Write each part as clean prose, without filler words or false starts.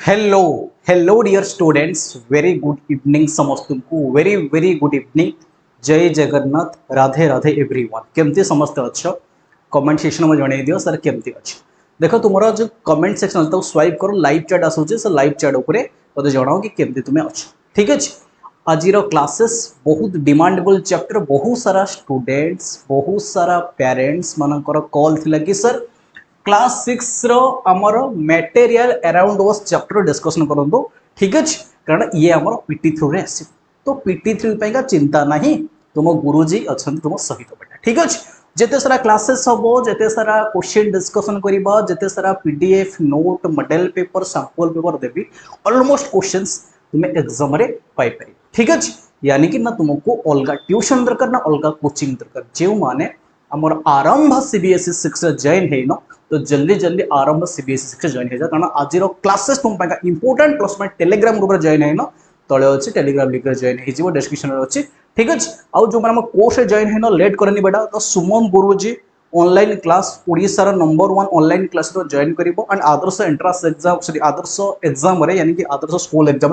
Hello hello dear students very good evening समस्त को very very good evening जय Jagannath Radhe Radhe everyone केमती समस्त अच्छ कमेंट सेक्शन में जन दियो सर केमती अच्छ देख तुम जो कमेंट सेक्शन अच्छे स्वाइप करो लाइव चैट आसूचे से लाइव चैट उपर मत जनाओ कि केमती तुम अच्छ ठीक अच्छे आज क्लासेस बहुत डिमांडेबल चैप्टर बहुत सारा स्टूडेंट्स बहुत सारा पेरेंट्स मानकर कॉल थिला कि सर क्लास 6 रो आमर material around us chapter discussion करूँ ठीक अच्छे कारण ये आम पीटी थ्रू रे आस तो पीटी थ्रू का चिंता ना तुम गुरुजी अच्छा तुम सहित बेटा ठीक अच्छे जिते सारा क्लासेस हम जिते सारा क्वेश्चन डिस्कसन करवा जिते सारा PDF note model paper sample paper देवी ऑलमोस्ट क्वेश्चंस तुम एग्जाम रे पाई पार ठीक अच्छे यानी कि ना तुमको अलग ट्यूशन दरकार ना अलग कोचिंग दरकार जो माने आमर आरंभ सीबीएसई 6 जॉइन है तो जल्दी जल्दी आरंभ सीबीएसई 6 जॉइन हो जाए कारण आज क्लासेस तुम इंपोर्टेंट प्लस मैं टेलीग्राम ग्रुप जॉइन है तले अच्छे टेलीग्राम लिंक जॉइन हो डिस्क्रिप्शन अच्छी ठीक अच्छे आउ जो मैंने कोर्स जॉइन है लेट करनी बेटा तो सुमन गुरुजी ऑनलाइन क्लास ओडिशार नंबर 1 ऑनलाइन क्लास जॉइन कर and Adarsh entrance exam sorry Adarsh exam यानी कि आदर्श स्कूल एग्जाम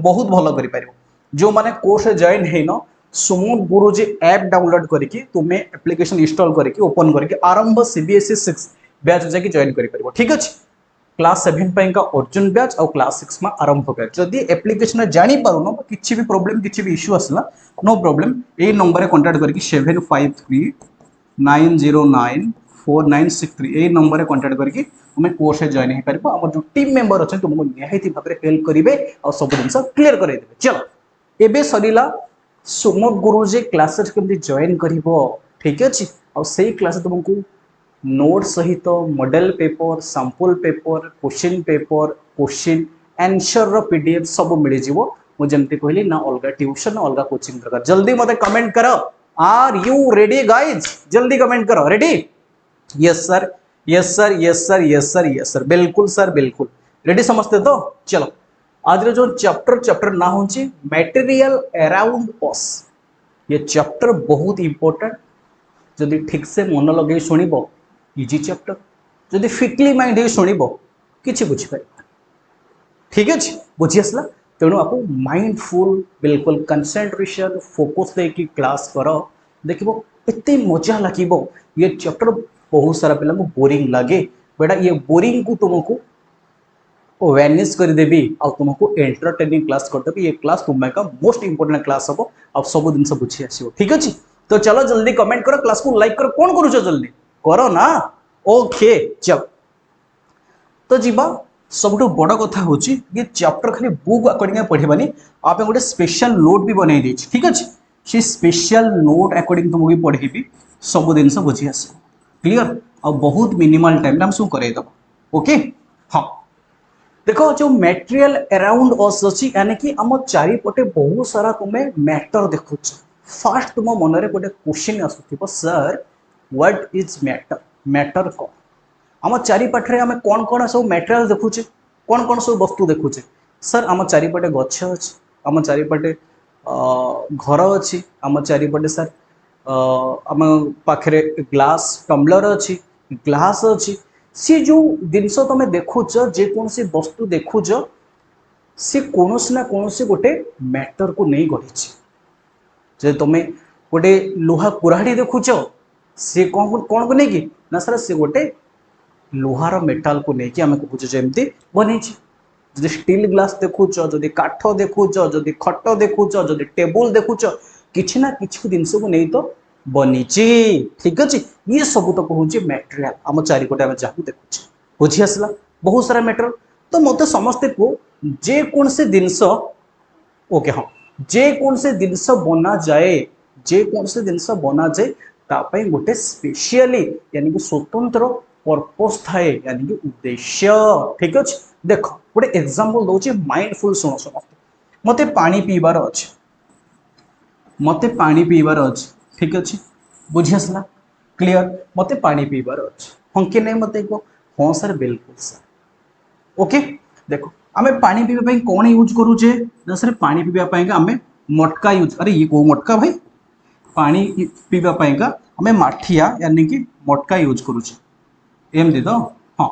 बहुत भल कर जो मैंने कोर्स जॉइन है सुमन गुरुजी ऐप डाउनलोड करके तुम्हें एप्लिकेशन इंस्टॉल करके ओपन करके आरंभ सीबीएसई 6 बैच जाकि जॉइन कर ठीक अच्छे क्लास 7 का अर्जुन बैच और क्लास 6 में आरंभ बैच जदि एप्लिकेशन जानी पारुन किसी भी प्रॉब्लम किसी भी इश्यू आसला नो प्रॉब्लम ये नंबर रे कांटेक्ट करके 7539094963 ये नंबर रे कांटेक्ट करके तुम्हें कोर्स जॉइन हो पार आम जो टीम मेंबर अच्छे तुमको निहायती भाव में हेल्प करेंगे और सब जिन क्लीयर कराइदे चलो एबे सरीला सुमन गुरुजी क्लासेस केमती जॉइन कर ठीक अच्छे और सही क्लास तुमको नोट सहित model paper sample paper question answer रो पीडीएफ सब मिल जिवो मुझे कहली ना अलग ट्यूशन ना अलग कोचिंग दरकार जल्दी मते कमेंट करो आर यू रेडी गाइज जल्दी कमेंट करो ready yes sir yes sir yes sir yes sir yes sir बिल्कुल रेडी समझते तो चलो आज जो चैप्टर ना हो मटेरियल अराउंड अस ये चैप्टर बहुत इंपोर्टेंट जदि ठीक से मन लगे शुणव इजी चैप्टर जदि फिटली माइंड हो शुणव कि बुझीपार ठीक अच्छे बुझी आसला तेणु आपको माइंडफुल बिल्कुल कंसंट्रेशन फोकस देकी क्लास कर देख एत मजा लगे ये चैप्टर बहुत सारा पिला बोरिंग लगे बेटा ये बोरिंग को तुमको अवेयरनेस करदेवी आ तुमको एंटरटेनिंग क्लास करदेवी ये क्लास तुम का मोस्ट इंपोर्टेंट क्लास हम आप सब जिन बुझी आसो ठीक अच्छे तो चलो जल्दी कमेंट करो क्लास को लाइक करो कौन करुच जल्दी करो ना ओके चल तो जीवा सब बड़ कथा हूँ ये चैप्टर खाली बुक अकॉर्डिंग पढ़ानी आप गोटे स्पेशल नोट भी बनई दे ठीक अच्छे से स्पेशल नोट अकॉर्डिंग तुमको भी पढ़ेबी सब जिन बुझी आस क्लीयर आ बहुत मिनिमल टाइम हम सब करदे ओके हाँ देखो जो मटेरियल अराउंड अस अच्छी यानी कि आम चारिपटे बहुत सारा तुम्हें मैटर देखुच फास्ट तुम मन में गोटे क्वेश्चन आसुव sir what is matter matter कौन आम चारिपाटे आम कौन कौन सब मटेरियल देखुचे कौन सब वस्तु देखुचे सर आम चारिपटे गछ अच्छी आम चारिपटे घर अच्छी आम चारिपटे सर आम पाखे ग्लास टम्बलर अच्छी ग्लास अच्छी सी जो जिनस तुम देखुच जेकोसी वस्तु देखुच सी कौन ना कौन गोटे मैटर को नहीं गढ़ी जे तुम्हें गोटे लुहा कुराड़ी देखुच सी कौन कौन को नहीं ना सर सी गोटे लुहार मेटाल को लेकिन आम कहूँ जमी बन जदि स्टील ग्लास देखुच जदि काठ देखुच जदि खट देखुच जदि टेबुल देखुच किसी ना किसी जिनस को नहीं तो बनी ठीक अच्छे ये सब तो कहूँ मटेरियल आम चारिपटे आम जहाँ देखुचे बुझी आसला बहुत सारा मैटर तो मत समस्ते को जेकोसी जिनस ओके हाँ जेकोसी जिनस बना जाए तापाई गोटे स्पेशली यानी कि स्वतंत्र पर्पस थाए यानी कि उद्देश्य ठीक अच्छे देख गोटे एग्जांपल दौर माइंडफुल शुण समस्त मत पानी पीबार अच्छे मत पानी पीबार अच्छे ठीक अच्छे बुझी आसला क्लीयर मत पानी पीबार अच्छे हाँ कि नहीं मत कह हाँ सर बिल्कुल सर ओके देखो आम पानी पीवा कौन यूज करुचे ना सर पानी पीवाई आम मटका यूज अरे ये कौ मटका भाई पानी पीवाई आम माठिया यानी कि मटका यूज करुचे एमती तो हाँ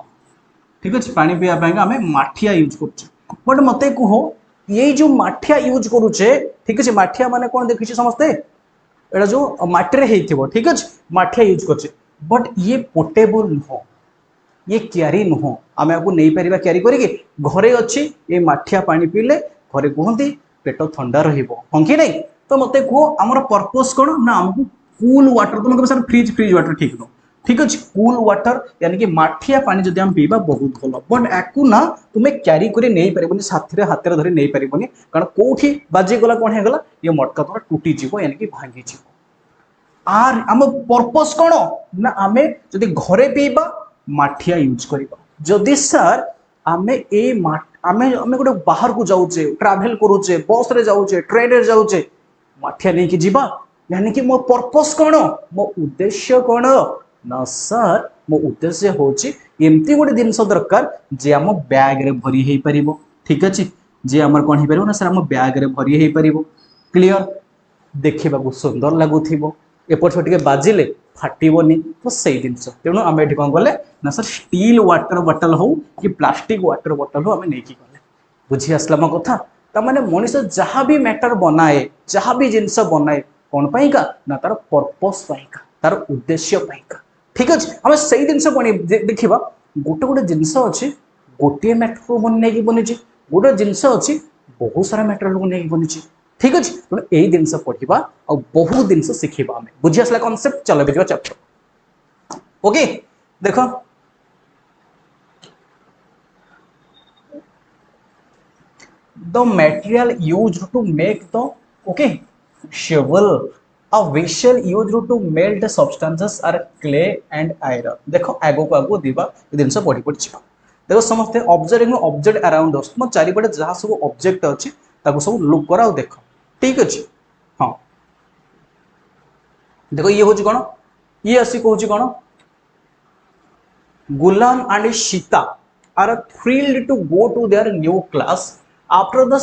ठीक अच्छे पानी पीवाई आम माठिया यूज करुचे बट मते कह ये जो माठिया यूज करूचे ठीक है माठिया माने कौन देखी समस्ते एटा जो माटी रे ठीक अच्छे माठिया यूज कर बट ये पोर्टेबल नुह ये क्यारी नुह आम आपको नहीं पार क्यारी करके घरे अच्छी ये माठिया पानी पीले घरे कहते पेट थंडा हाँ कि नहीं तो मत कह आम पर्पस कौन ना आमको कूल वाटर तुम कह सर फ्रिज फ्रिज वाटर ठीक नुह ठीक अच्छे कूल वाटर यानी कि माठिया पानी जब आम पीवा बहुत भल बट आपको ना तुम्हें क्यारी कर नहीं पार साथी हाथ धरी नहीं पार कारण कौटी बाजीगला कौन होगा ये मटका तुम टूटीज यानी कि भांगीज आर आम पर्पस कौन ना आम जदि घरे पीवा माठिया यूज करवा जदि सर आम ए आम गोटे बाहर को जाऊे ट्राभेल करुचे बस रे जाऊे ट्रेन रे जाऊे माठिया नहीं कि जीवा यानी कि मो पर्पस कौन मो उद्देश्य कौन ना सर मो उद्देश्य होची एमती गोटे जिनस दरकार जे आम बैग रे भरी हे परिबो ठीक अच्छे जे आमर कौन हो पार ना सर आम बैग रे भरी हे परिबो क्लियर देखा सुंदर लगुथिबो एपट से बाजिले फाटबनी तो सही जिनस तेणु आम ये कौन कले ना सर स्टील वाटर बटल हो कि प्लास्टिक वाटर बटल हो आम नहीं गले बुझी आसला मो कथा ताने मनीष जहाँ भी मैटर बनाए जहाँ भी जिनस बनाए कौन पाइका ना तार पर्पस पाइका तार उद्देश्य पाइका ठीक अच्छे आम से जिनस बन देखा गोटे गोटे जिनस अच्छी गोटे मैटर बन बनी गोटे जिनस अच्छी बहुत सारा मैटर बन बनी ठीक अच्छे तेणु यही जिनस पढ़ा और बहुत जिन शिखा आम बुझी आसला कनसेप्ट चल भी चैप्टर ओके देख the material used to make the okay shovel a vessel used to melt the substances are clay and iron देखो आगो को आगो दीबा ये जिनस पढ़ी पढ़ी छिबा देखो समस्त ऑब्जर्विंग ऑब्जेक्ट अराउंड अस म चारि पटे जहा सब ऑब्जेक्ट अछि ताको सब लुक करा देखो ठीक अछि हां देखो ये होची कोन ये आसी कहूची कोन Gulam and Shita are thrilled to go to their new class. After the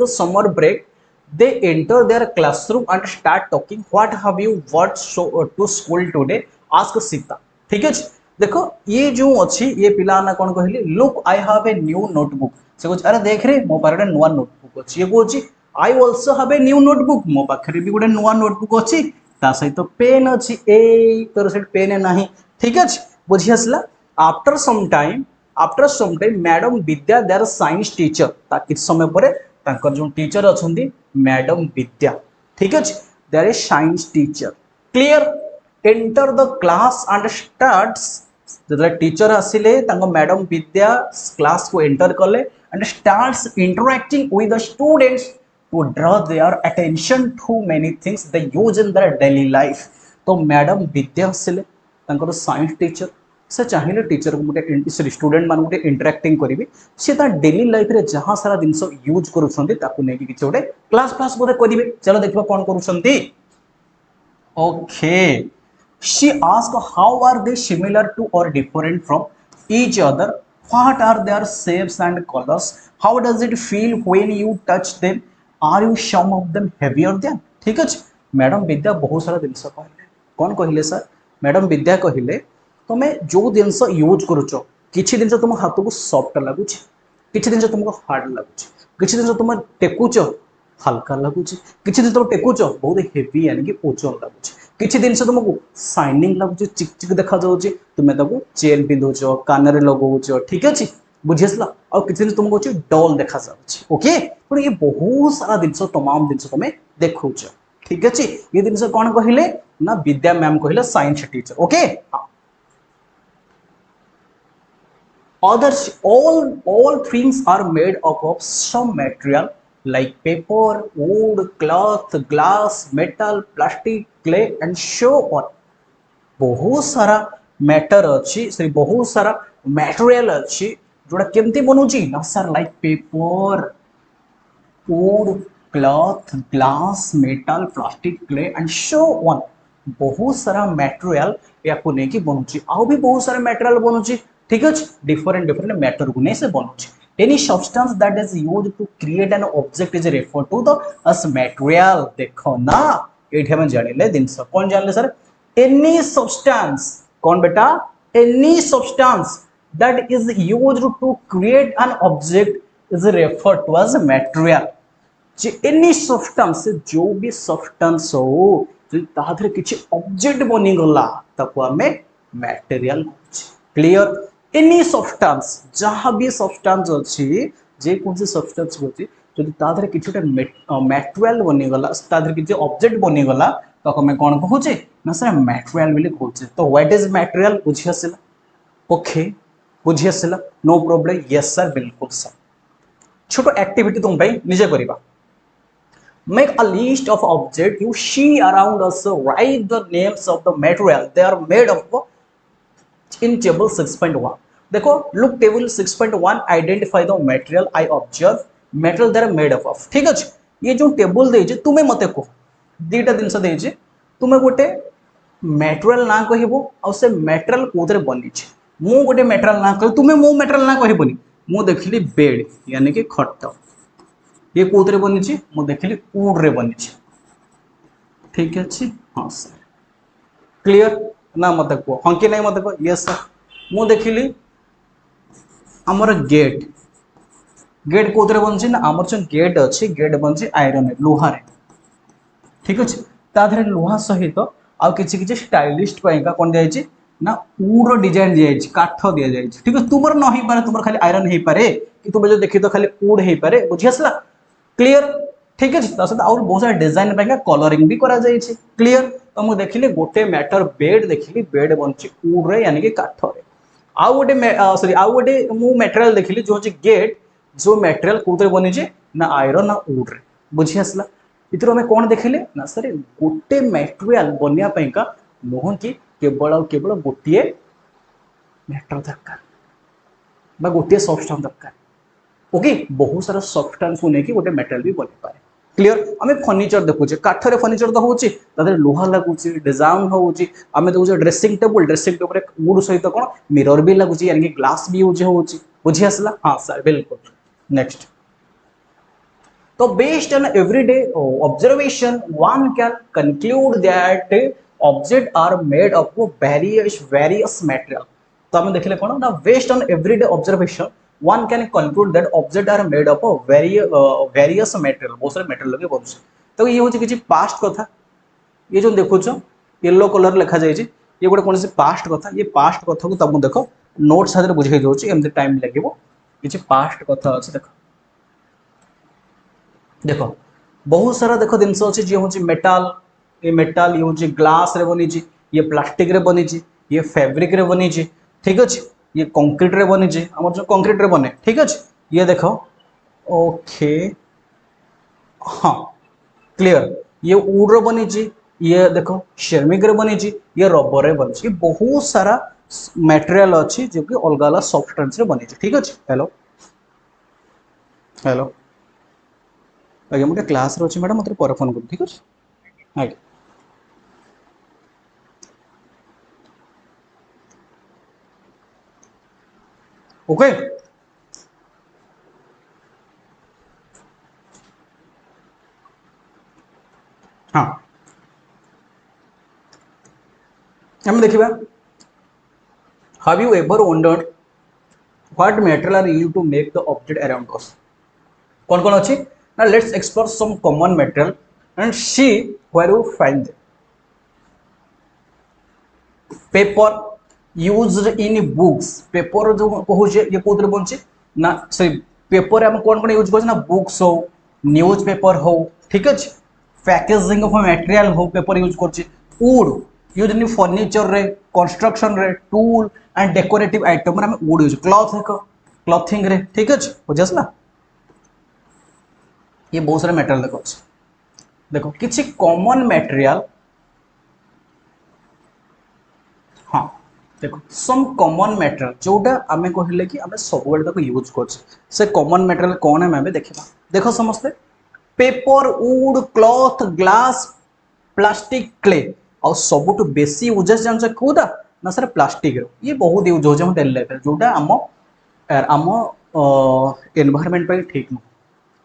summer break, they enter their classroom and start talking. What have you brought to school today? Ask Sita. ठीक है देखो ये जो अच्छी ये पिला ना कौन कहली look I have a new notebook से कुछ अरे देख रे मो पारे नुआ नोटबुक अच्छी ये कहूँ I also have a new notebook मो पाखे भी गोटे नुआ नोटबुक अच्छी ता सहित पेन अच्छी ए तोर से पेन नहीं ठीक है बुझी आसला after some time madam Vidya their science teacher ता किछ समय परे तांकर जो टीचर अछंती मैडम विद्या ठीक अछि their is science teacher clear enter the class and starts जब टीचर आसिले तांको मैडम विद्या क्लास को एंटर कले and starts interacting with the students to draw their attention to many things they use in their daily life तो madam Vidya आसिले तांकर science teacher से चाहिए टीचर को गोटे स्टूडेंट मान गोटे इंटरैक्टिंग करेंगे सी डेली लाइफ रे जहाँ सारा जिनस यूज करेंगे किसी गोटे क्लास क्लास बोधे करेंगे चलो देखा कौन करुँच okay she ask how are they similar to और different from each other what are their shapes and colours how does it feel when you touch them are you some of them heavier than ठीक है madam विद्या बहुत सारा जिनस कहले कौन कहले sir madam विद्या कहले तुम जो जिनस यूज करुच किसी जिन तुम हाथ को सॉफ्ट लगुच किसी जिन तुमको हार्ड लगुच किसी जिन तुम टेकुच हल्का लगुच किसी दिन तुम टेकुच बहुत हेवी यानी कि ओजन लगुच किसी जिन तुमको शाइनिंग लगुच चिक देखा जाऊँगी तुम्हें चेन पिंधुच कान में लगौच ठीक अच्छे बुझी आसला और किसी दिन तुमको डल देखा जाऊँगी ओके तो ये बहुत सारा जिन तमाम जिन तुम देखुच ठीक अच्छे ये जिन कौन कहले ना विद्या मैम कहले साइंस टीचर ओके हाँ others all things are made up of some material like paper wood cloth glass metal plastic clay and so on बहुत सारा मैटर अच्छी से बहुत सारा मटेरियल अच्छी जोड़ा केमती बनूची ना sir like paper wood cloth glass metal plastic clay and so on बहुत सारा मटेरियल या को नहीं कि बनूची आउ भी बहुत सारा मटेरियल बनूची ठीक अच्छे डिफरेंट डिफरेंट मैटर को नहीं से बनूची any substance that is used to create an object is refer to the as material देखो ना ये हम जानिले जिनस कौन जानले सर एनी सब्सटेंस कौन बेटा any substance that is used to create an object is refer to as material जे any substance जो भी सब्सटेंस हो जदि ताधरे किछि ऑब्जेक्ट बनी गला ताको हमें मटेरियल कहछे क्लियर एनी सब्सटेंस जहां भी सब्सटेंस अछि जे कोन से सब्सटेंस होछि जदि ताधरे किछिटा मटेरियल बनी गला ताधरे किछि ऑब्जेक्ट बनी गला ताको हमें कोन कहूचे ना सर मटेरियल बोली कहूचे तो व्हाट इज मटेरियल बुझी आसिला ओके बुझी आसिला नो प्रॉब्लम यस सर बिल्कुल सर छोटो एक्टिविटी तुम भाई निजे करिबा make a list of objects you see around us write the names of the material they are made of in table 6.1 देखो look table 6.1 identify the material I observe material they are made of ठीक अछि ये जो table दे जे तुमे मते को दीटा दिनस दे जे तुमे गोटे मटेरियल ना कहिबो आ से मटेरियल कोदरे बनी छै मु गोटे मटेरियल ना कह तुमे मो मटेरियल ना कहिबोनी मु देखली बेड यानी कि खट ये कोदरे बनी छी मु देखली वुड रे बनी छी ठीक अछि हां सर क्लियर ना मते को हां कि नहीं मते को यस सर मु देखली हमर गेट गेट कोदरे बनछि ना हमर जो गेट अछि गेट बनछि आयरन लोहा रे ठीक अछि ता धरे लोहा सहित आ किछि किछि स्टाइलिस्ट पयका कोन जाय छी ना वुड रो डिजाइन दिया छी काठ दिया जाय छी ठीक अछि तुमर नहि पारे तुमर खाली आयरन हे पारे कि तुम जो देखि तो खाली वुड हे पारे बुझि आसला क्लियर ठीक अछि ता सहित और बहुत सारा डिजाइन पयका कलरिंग भी करा जाय छी क्लियर तो मु देखिले गोटे मैटर बेड देखिली बेड बनछि वुड रे यानी कि काठ रे आ गोटे सॉरी आ गोटे मु मटेरियल देखिली जो अछि गेट जो मटेरियल कोतरे बनी जे ना आयरन ना वुड रे बुझि आसला इतरो हमें कौन देखिले ना सर गोटे मटेरियल बनिया पयका मोहन की केवल गोटे मैटर दरकार बा गोटे सब्सटेंस दरकार ओके बहुत सारा सब्सटेंस को लेके गोटे मटेरियल भी बनि पारे क्लियर हमें फर्निचर देखुचे काठरे फर्निचर तो होची तादरे लोहा लागुची डिजाइन होची हमें देखुचे ड्रेसिंग टेबल रे वुड सहित कोन मिरर भी लागुची यानी कि ग्लास भी यूज होची बुझी आसला हां सर बिल्कुल नेक्स्ट तो based on everyday observation, one can conclude that objects are made of various material. तो हमें देखले कौन ना based on everyday observation, one can conclude that objects are made of various material. बहुत सारे material लगे बहुत से. तो ये होची किसी past कथा. ये जो देखो जो येलो कलर लिखा जाए जी ये गोटे कौन से पास्ट कथा ये पास्ट कथा को तुम देखो नोट साथ बुझे दउची एमते टाइम लगे किसी पास्ट कथा अच्छे देखो देखो बहुत सारा देखो जिनस अच्छे जी हूँ मेटाल ये हूँ ग्लास रे बनी ये प्लास्टिक रे बनी ये फैब्रिक रे बनी ठीक अच्छे ये कंक्रीट रे बनी आम जो कंक्रीट रे बने ठीक अच्छे ये देखो ओके हाँ क्लियर ये वुड रे बनी ये देखो सेरामिक रे बनी ये रबर रे बनी बहुत सारा मटेरियल अच्छी जो कि अलग अलग सब्सटेंस रे बनी ठीक अच्छे हेलो हेलो आज्ञा मुझे क्लास रे मैडम मतलब पर फोन कर ठीक अच्छे आज्ञा ओके हाँ हम देखिबा have you ever wondered what material are used to make the object around us कौन अच्छी now let's explore some common material and see where you find them paper used in books paper जो कहूचे ये कोथरे बनचे ना sorry paper हम कौन use कर ना books हो न्यूज पेपर हो ठीक अच्छे पैकेजिंग ऑफ मटेरियल हो पेपर यूज कर वुड यूज इन फर्निचर रे कंस्ट्रक्शन रे टूल एंड डेकोरेटिव आइटम रे हम वुड यूज क्लॉथ है क्लॉथिंग रे ठीक अच्छे बुझस ना ये बहुत सारे मटेरियल देखो देखो किसी कॉमन मटेरियल हाँ देखो सम कॉमन मटेरियल जोटा आमे कहले कि आमे सब बेले तक यूज करछ से कॉमन मटेरियल कोन है आमे देखिबा देखो समझते paper would cloth glass plastic clay और सबुठ बेसी यूजेस जानछ कोदा ना सर प्लास्टिक रो ये बहुत यूज हो जे डेली लाइफ जोटा आम एनवायरनमेंट पे ठीक न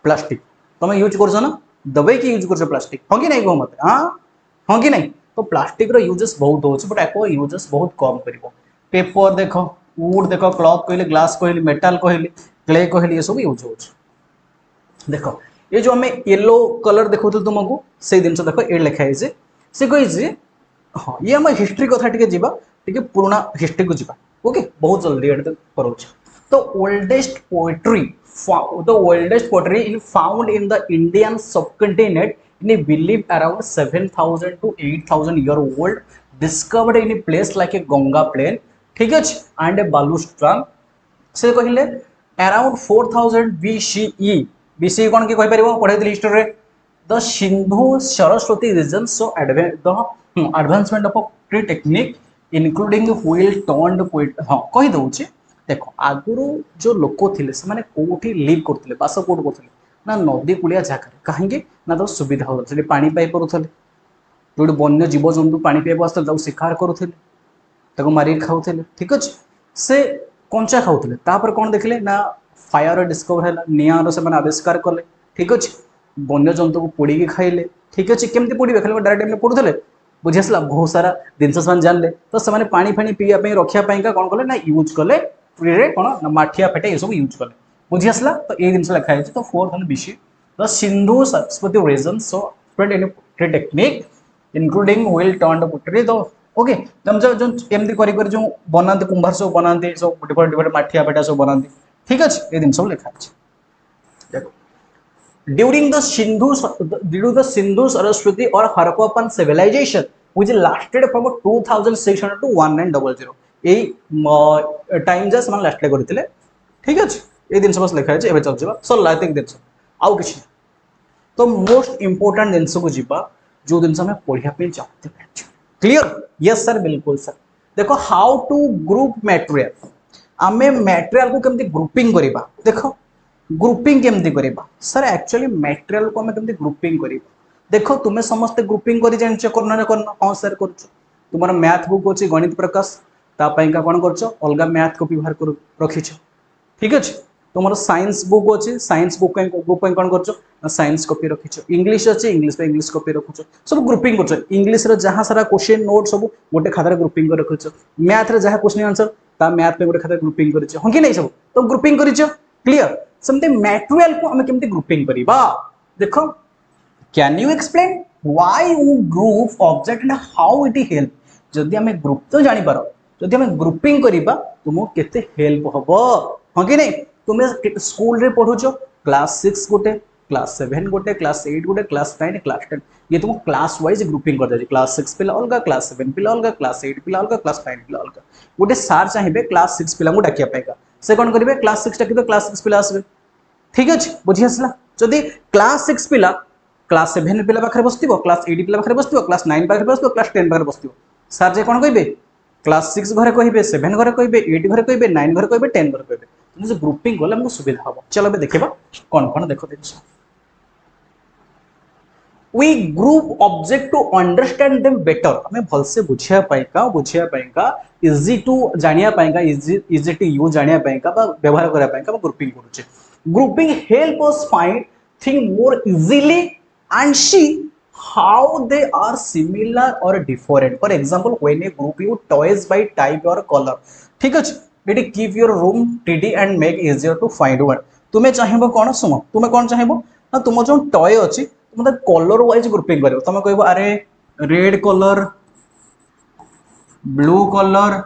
प्लास्टिक तुम यूज कर ना दबाई कि यूज कर प्लास्टिक हाँ कि नहीं कह मत हाँ हाँ कि नहीं तो प्लास्टिक रो यूजेस बहुत हो बट आपको यूजेस बहुत कम कर पेपर देख वुड देख क्लॉथ कहले ग्लास कहली मेटाल कहली क्ले कहली ये सब यूज हो देखो ये जो हमें येलो कलर देखो तुमको से जिन देख ये लिखाई से कही हाँ ये आम हिस्ट्री कथा टे पुराना हिस्ट्री को जीवा ओके बहुत जल्दी ये कर तो oldest poetry in found in the Indian subcontinent in a believe around 7,000 to 8,000 year old discovered in a place like a Ganga plain ठीक है एंड ए बालुस्ट्रान से कहले अराउंड 4000 BCE BCE कौन कि कहि परिबो पढाइथिली हिस्ट्री रे the Sindhu Saraswati region so advancement of tree technique including wheel turned poet हां कहि दउची देखो आगुरु जो लोक थिले से माने कोठी लिव करथिले बास कोठ करथिले ना नदी कुलिया जगह कहीं ना तो सुविधा हो से पानी पाई परुथले जो वन्य जीव जंतु पानी पीवा आसते शिकार करुले मारिक खाऊले ठीक अच्छे से कंचा खाऊले तापर कौन देखले ना फायर डिस्कवर है निआर से आविष्कार कले ठीक अच्छे वन्य जंतु को पोड़ी खाइले ठीक अच्छे केमती पोड़े खाली डायरेक्ट एम पोड़ुले बुझी आसला बहुत सारा जिनस जानले तो से पानी फाणी पीवाई रखापी कौन कले ना यूज कले फ्री कौन ना माठिया फेटा ये सब यूज कले बुझी आसला तो ये जिन लिखाई तो 400 BC the Sindhu Saraswati region so technique including wheel turned poetry तो ओके तुम जो एमती कर जो बनाते कुंभार सब बनाते सब डिफरेंट डिफरेंट माठिया पेटा सब बनाते ठीक अच्छे ये जिन सब लिखा देखो ड्यूरिंग द सिंधु सरस्वती और Harappan civilisation which lasted from 2600 to 1900 यही टाइम जस्ट मान लास्ट करते ठीक अच्छे ये जिन बस लिखा है चल जावा सरला एतिक दिन आउ किछि तो मोस्ट इंपोर्टेंट जिनस को जीवा जो जिन आम पढ़ाई चाहते क्लियर यस सर बिल्कुल सर देखो हाउ टू ग्रुप मटेरियल आम मटेरियल को केमती ग्रुपिंग करवा देखो ग्रुपिंग केमती करवा सर एक्चुअली मटेरियल को आम केमती ग्रुपिंग करवा देखो तुम्हें समस्ते ग्रुपिंग कर जान करना करना हाँ सर कर तुम मैथ बुक अच्छी गणित प्रकाश तापाई कौन कर अलग मैथ कॉपी बाहर कर रखीच ठीक अच्छे तुम साइंस बुक अच्छी साइंस बुक कौन कर साइंस कॉपी रखीच इंग्लिश अच्छी इंग्लिश इंग्लिश कॉपी रखुच सब ग्रुपिंग कर इंग्लिश जहाँ सारा क्वेश्चन नोट सब गोटे खातार ग्रुपिंग कर रखुच मैथ रे जहाँ क्वेश्चन आंसर ता मैथ पे गोटे खाता ग्रुपिंग कर हाँ कि नहीं सब तो ग्रुपिंग कर क्लियर सेमती मटेरियल को आम केमती ग्रुपिंग करवा देखो can you explain why we group object and how it help जदि आम ग्रुप तो जानी पार जदि आम ग्रुपिंग करवा तुमको केते हेल्प हबो हाँ कि नहीं तुम्हें स्कूल रे पढ़ुच क्लास 6 गोटे क्लास 7 गोटे क्लास 8 गोटे क्लास 9 क्लास 10 ये तुम क्लास वाइज ग्रुपिंग कर क्लास 6 पिला अलग क्लास 7 पिला अलग क्लास 8 पिला अलग क्लास 9 पिला अलग गोटे सार चाहिए क्लास 6 पिला को डाकिया से कौन करेंगे क्लास 6 डाक तो क्लास 6 पिला आसबे ठीक अच्छे बुझी आसला जदि क्लास 6 पिला क्लास 7 पिला पाखे बस क्लास 8 पिला पाखे बस क्लास 9 पाखे बस क्लास 10 पाखे बस सार जे कौन कहे क्लास 6 घरे कहे 7 घरे कहे 8 घरे कहे 9 घरे कहे 10 घरे कहे जो ग्रुपिंग गले हमको सुविधा हम चलो देखा कौन कौन देख दिन we group object to understand them better हमें भलसे बुझापा इजी टू जानिया इजी टू यूज जानिया व्यवहार करने ग्रुपिंग करुचे grouping help us find thing more easily and see how they are similar or different for example when you group you toys by type or color ठीक है it keep your room tidy and make easier to find one तुम्हें चाहिए कौन सुनो तुम्हें कौन चाहिए ना तुम जो टॉय अच्छी तुम कलर वाइज ग्रुपिंग कर तुम कह अरे red colour blue colour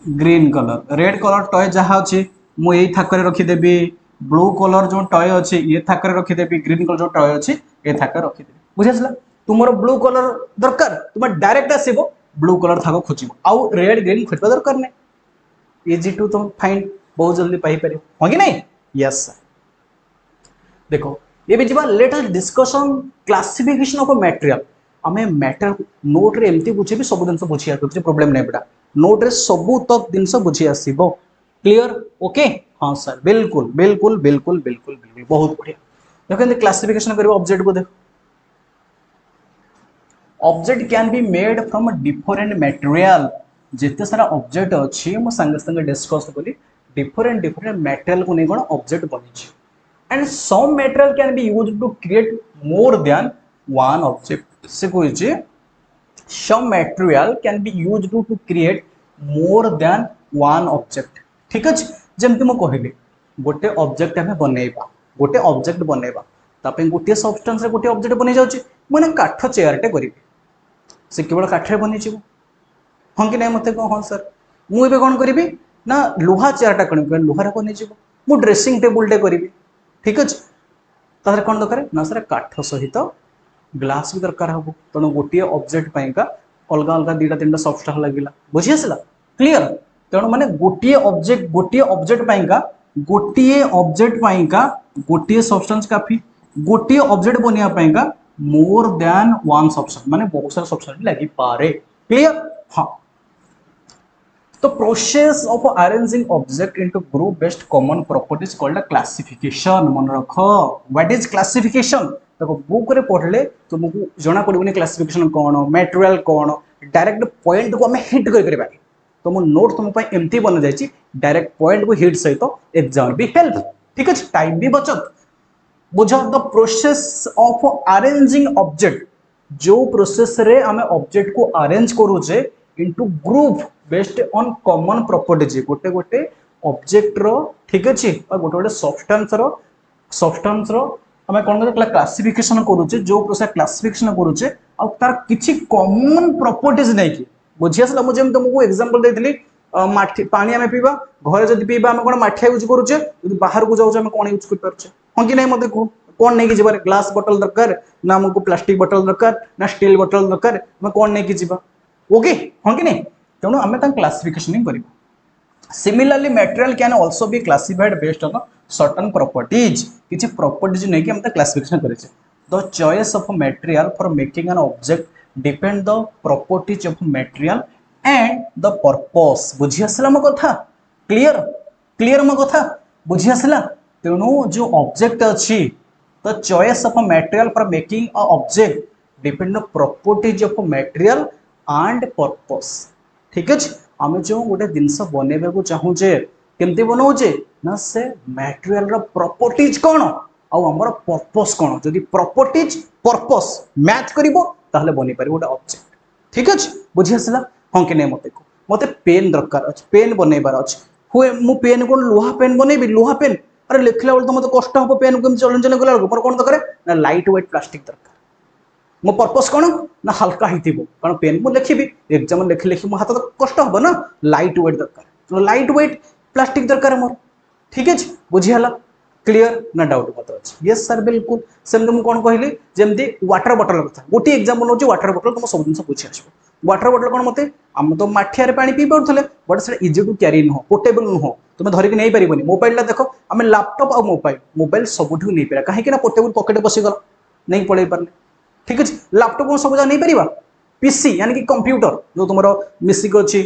green colour red colour toy जहाँ अच्छी मुझे थाकर रखीदेवी ब्लू कलर जो टॉय अच्छी ये थाकर रखीदेवी ग्रीन कलर जो टॉय अच्छी ये थाकर रखीदेवी बुझे आसला तुम ब्लू कलर दरकार तुम डायरेक्ट आसो ब्लू कलर थाक खोज आउ रेड ग्रीन खोजा दरकार नहीं इजी टू तुम फाइंड बहुत जल्दी पाइपर हाँ कि नहीं यस देखो ये भी जीवा let us discussion classification of material आम मैटर नोट रे एमती बुझे सब जिन बुझी आस प्रोब्लेम नहीं बेटा नोट रे सब तक जिन बुझी आसो क्लियर ओके हाँ सर बिल्कुल बिल्कुल बिल्कुल बिल्कुल बिल्कुल बहुत बढ़िया देखो क्लासिफिकेशन कर ऑब्जेक्ट को देखो object can be made from different material जिते सारा ऑब्जेक्ट अच्छी मो संगे संगे डिस्कस कली डिफरेंट डिफरेंट मटेरियल को नहीं कौन ऑब्जेक्ट बनी and some material can be used to create more than one object से कही some material can be used to create more than one object ठीक अच्छे जमती मुझे कहली गोटे ऑब्जेक्ट आम बनइबा गोटे ऑब्जेक्ट बनैबा तापे गोटे सब्सटेंस रे गोटे ऑब्जेक्ट बनै जाउची माने काठ चेयर टे करिवे से केवल काठरे बनै छिबो हाँ कि नहीं मते हाँ सर मुझे कौन करी ना लुहा चेयरटा कण लुहार बन मु ड्रेसिंग टेबुल टे करी ठीक अच्छे तार कौन दरकार ना सर काठ सहित ग्लास भी दरकार हम तेणु गोटे ऑब्जेक्ट पाइका अलग अलग दुटा तीन सब्सटेंस लगिला बुझी आसला क्लियर तेणु माने गोटे ऑब्जेक्ट पाइका गोटे सब्सटेंस काफी गोटे ऑब्जेक्ट बनया पाइका मोर देन वन सब्सटेंस माने बहुत सारा सब्सटेंस लगी पारे क्लियर हाँ तो process of arranging object into group based common properties called classification मन रख व्हाट इज क्लासिफिकेशन देखो बुक रे पढ़ले तुमको जना पड़ोनी क्लासिफिकेशन कौन मटेरियल कौन डायरेक्ट पॉइंट को हमें हिट कर तो मो नोट तुम एमती बन जाए डायरेक्ट पॉइंट को हिट सहित एग्जाम भी हेल्प ठीक है टाइम भी बचत बुझ the process of arranging object जो प्रोसेस रे हमें ऑब्जेक्ट को अरेंज करूचे into group based on common properties गोटे गोटे ऑब्जेक्ट रो ठीक अच्छे गोटे गोटे सब्सटेंस रो हमें कौन कहते क्लासिफिकेशन करूचे जो प्रोसेस क्लासिफिकेशन करूचे आ तार किछि कॉमन प्रॉपर्टीज नै कि बुझी आसला मुझे तुमको एग्जांपल देइथिली माठी पानी आमे पीबा घरे जदी पीबा आमे कोन माठिया यूज करूचे जदी बाहर को जाउचे आमे कोन यूज कर परचे हां कि नै मते को कौन नहीं कि ग्लास बोतल दरकार ना हमको प्लास्टिक बोतल दरकार ना स्टील बोतल दरकार आमे कौन नहीं कि जीवा ओके हां कि नहीं तेणु आमे ता क्लासिफिकेशन करबा similarly material can also be classified based on certain properties किछि प्रॉपर्टीज नै कि हम ता क्लासिफिकेशन करेछे the choice of material for making an object depend the properties of material and the purpose बुझी आसला मो कथा क्लियर क्लियर मो कथा बुझी आसला तेणु जो ऑब्जेक्ट अछि the choice of material for making a object depend the properties of material and purpose ठीक अच्छे आम जो गोटे जिनस बनइबा को चाहूचे केमती बनाऊे ना से मटेरियल रो प्रॉपर्टीज कौन आमर पर्पस कौन जदि प्रॉपर्टीज पर्पस मैच करिवो ताहले बनी पारे गोटे ऑब्जेक्ट ठीक अच्छे बुझी आसला हाँ कि नहीं मते पेन दरकार अच्छे पेन बनइबार अच्छे हुए मु पेन कौन लुहा पेन बनइबी लुहा पेन अरे लिखला बेल तो मत कष्ट हम पेन को चलन चलन गला मोर कौन दरकार ना लाइट वेट प्लास्टिक दरकार मो पर्पस कौन ना हल्का ही कारण पेन मुझे लिखी एग्जाम लिखी लिखी मो हाथ तो कष्ट हम ना लाइट वेट दरकार लाइट वेट प्लास्टिक दरकार मोर ठीक है बुझीगला क्लियर ना डाउट मत अच्छे यस सर बिल्कुल सेमती मुझे कौन कहली जमी वाटर बटल कथा गोटे एग्जाम नौ वाटर बटल तुम सब जिन बुझी आस वाटर बटल कौन मत आम तो माठिया पानी पी पारे बट से इजी टू क्यारी नुह पोर्टेबल नुह तुम धरिक नहीं पार मोबाइल देख आम लैपटॉप और मोबाइल सबुठ नहीं पारा कहीं पोर्टेबल पकेट बसीगला नहीं पड़े पारे ठीक अच्छे लैपटॉप को सब जगह नहीं पार पीसी यानी कि कंप्यूटर जो तुम मिसिक अच्छी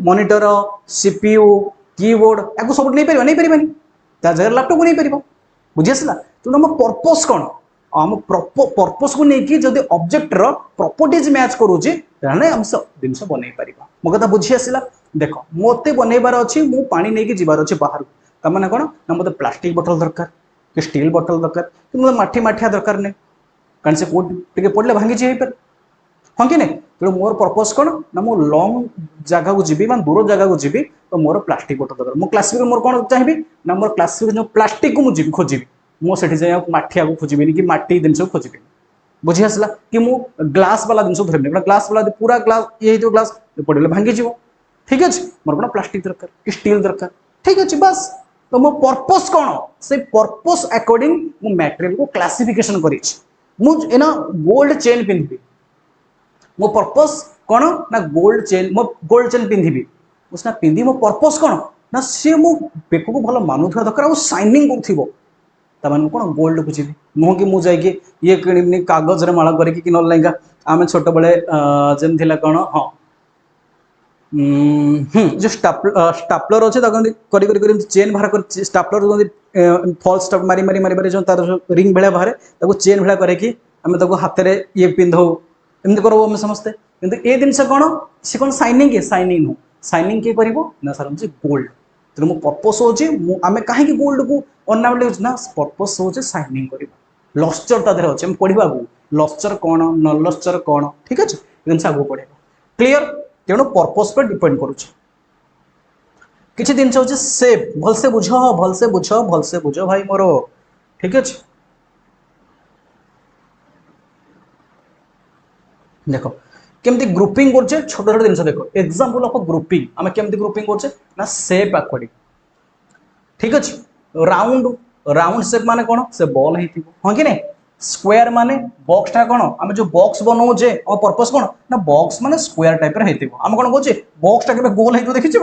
मॉनिटर सीपीयू कीबोर्ड या सब नहीं पार नहीं पारानी जगह लैपटॉप को नहीं पार बुझी आसला तेणु आम पर्पस कौन आम पर्पस को लेकिन जब ऑब्जेक्ट रो प्रॉपर्टीज मैच करूचे आम से जिन बन पार मो कथा बुझी आसला देख मत बनइबार अच्छी मु पानी नहीं जीवार अच्छे बाहर तमें कौन ना मतलब प्लास्टिक बोतल दरकार कि स्टील बोतल दरकार कि मतलब माठी माठिया दरकार नहीं कारण से कोटे पड़े भांगी जी पारे हाँ कि नहीं तेणु मोर पर्पस कौन ना मो लंग जगह को जी दूर जगह को जी तो मोर प्लास्टिक बोतल दरकार मो क्लासिक मोर कौन चाहिए ना मोर क्लासिक जो प्लास्टिक को मुझे खोजी मुझे जाए माठिया को खोजी कि माटी जिन खोजी बुझी आसला कि मु ग्लास वाला जिन धरनी ग्लास वाला पूरा ग्लास ये ग्लास पड़े भांगी जी ठीक अच्छे मोर कौन प्लास्टिक दरकार कि स्टील दरकार ठीक अच्छे बस तो मो पर्पस कौन से पर्पस अकॉर्डिंग मु मटेरियल को क्लासिफिकेशन करी ना गोल्ड चेन पिंधि मो पर्पस कौन ना गोल्ड चेन पिंधि मुझे पिंधि मो पर्पस कौन ना सी मो बेक को भल मानुवा दरकार और साइनिंग कर कौन गोल्ड को जी नुह कि मुझे ये कि कागज माला करके ना आम छोट बड़े जमी कौन हाँ जो स्टापलर अच्छे कर चेन बाहर कर स्टापलर फॉल स्टॉप मारी मारी मारी मारी जो तार रिंग भाया बाहर चेन भाया करके हाथ में ये पिंधौ एमती करो आम समस्ते किंतु ए जिन कौन सी कौन साइनिंग साइनिंग नुह साइनिंग किए कर ना सर हूँ गोल्ड तेणु मो पर्पस हूँ आम कहीं गोल्ड को अर्नामेंट यूज ना पर्पस हूँ साइनिंग कर लस्चर तादेह अच्छे पढ़ा लस्चर कौन न लस्चर कौन ठीक अच्छे जिन आगे पढ़ा क्लीयर तेणु पर्पस पर डिपेंड करुचे किसी जिन हूँ सेप भलसे बुझ भलसे बुझ भलसे बुझ भाई मोर ठीक अच्छे देख केमती ग्रुपिंग करछे छोट छोट जिन देख एग्जांपल ऑफ ग्रुपिंग आम केमती ग्रुपिंग करछे ना सेप अकॉर्डिंग ठीक अच्छे राउंड राउंड सेप माने कौन से बॉल है हाँ कि नहीं स्क्वायर माने बॉक्स टा कौन आम जो बॉक्स बनाऊे और पर्पस कौन ना बॉक्स माने स्क्वायर टाइप आम कौन कहे बॉक्स टा के गोल है देखी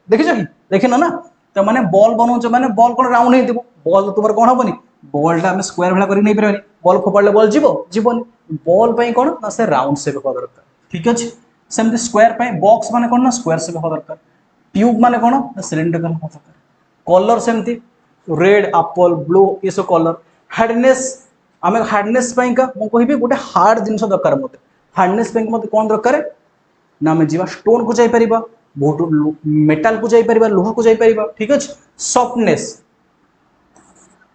देखिछ कि देखिन ना तो माने बॉल बनाऊे माने बॉल कौन राउंड हो बॉल तुम कौन हेनी बॉल टा स्क्वायर भाया कर नहीं पारे बॉल फोपाड़े बॉल जीवन बॉल कौन ना से राउंड सेप हवा दरकार ठीक अच्छे सेमती स्क्वायर बॉक्स माने कौन ना स्क्वायर सेप हवा दरकार ट्यूब माने कौन ना सिलिंड्रिकल हवा दरकार कलर सेमती रेड एप्पल ब्लू ये सब कलर हार्डनेस आम हार्डनेस का मुझे गोटे हार्ड जिन दरकार मत हार्डनेस मत कौन दरकार ना आम जा स्टोन को जापर बहुत मेटाल को जापर लुहा को जापर ठीक अच्छे सफ्टनेस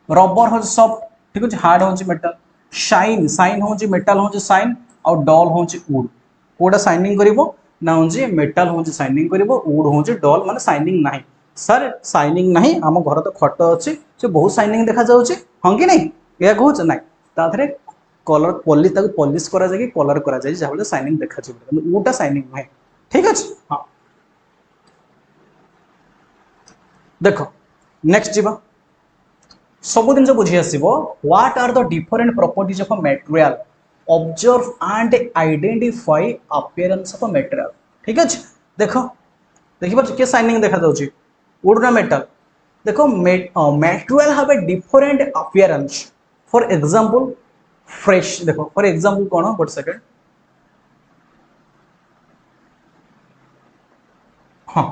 रबर हूँ सफ्ट ठीक अच्छे हार्ड हूँ मेटाल शाइन शाइन हूँ मेटाल हूँ शाइन आउ डल हूँ वुड कौटा शाइनिंग कर ना हूँ मेटाल हूँ शाइनिंग कर वुड हूँ डल माने शाइनिंग ना सर शाइनिंग नहीं आम घर तो खट अच्छी से बहुत शाइनिंग देखा जाऊँगी हाँ कि नहीं या कहूँ ना ताधे कलर पॉलिश करा कलर करा जहाँ शाइनिंग देखा वुडा शाइनिंग नुहे ठीक अच्छे हाँ देख नेक्स्ट जीवा सब जिन बुझी आसो what are the different properties of a material observe and identify appearance of a material ठीक अच्छे देख देखिए किए शाइनिंग देखा जाऊँगी वुड ना मेटल देखो material have a different appearance for example fresh देखो फॉर एग्जांपल कौन गोटे सेकेंड हाँ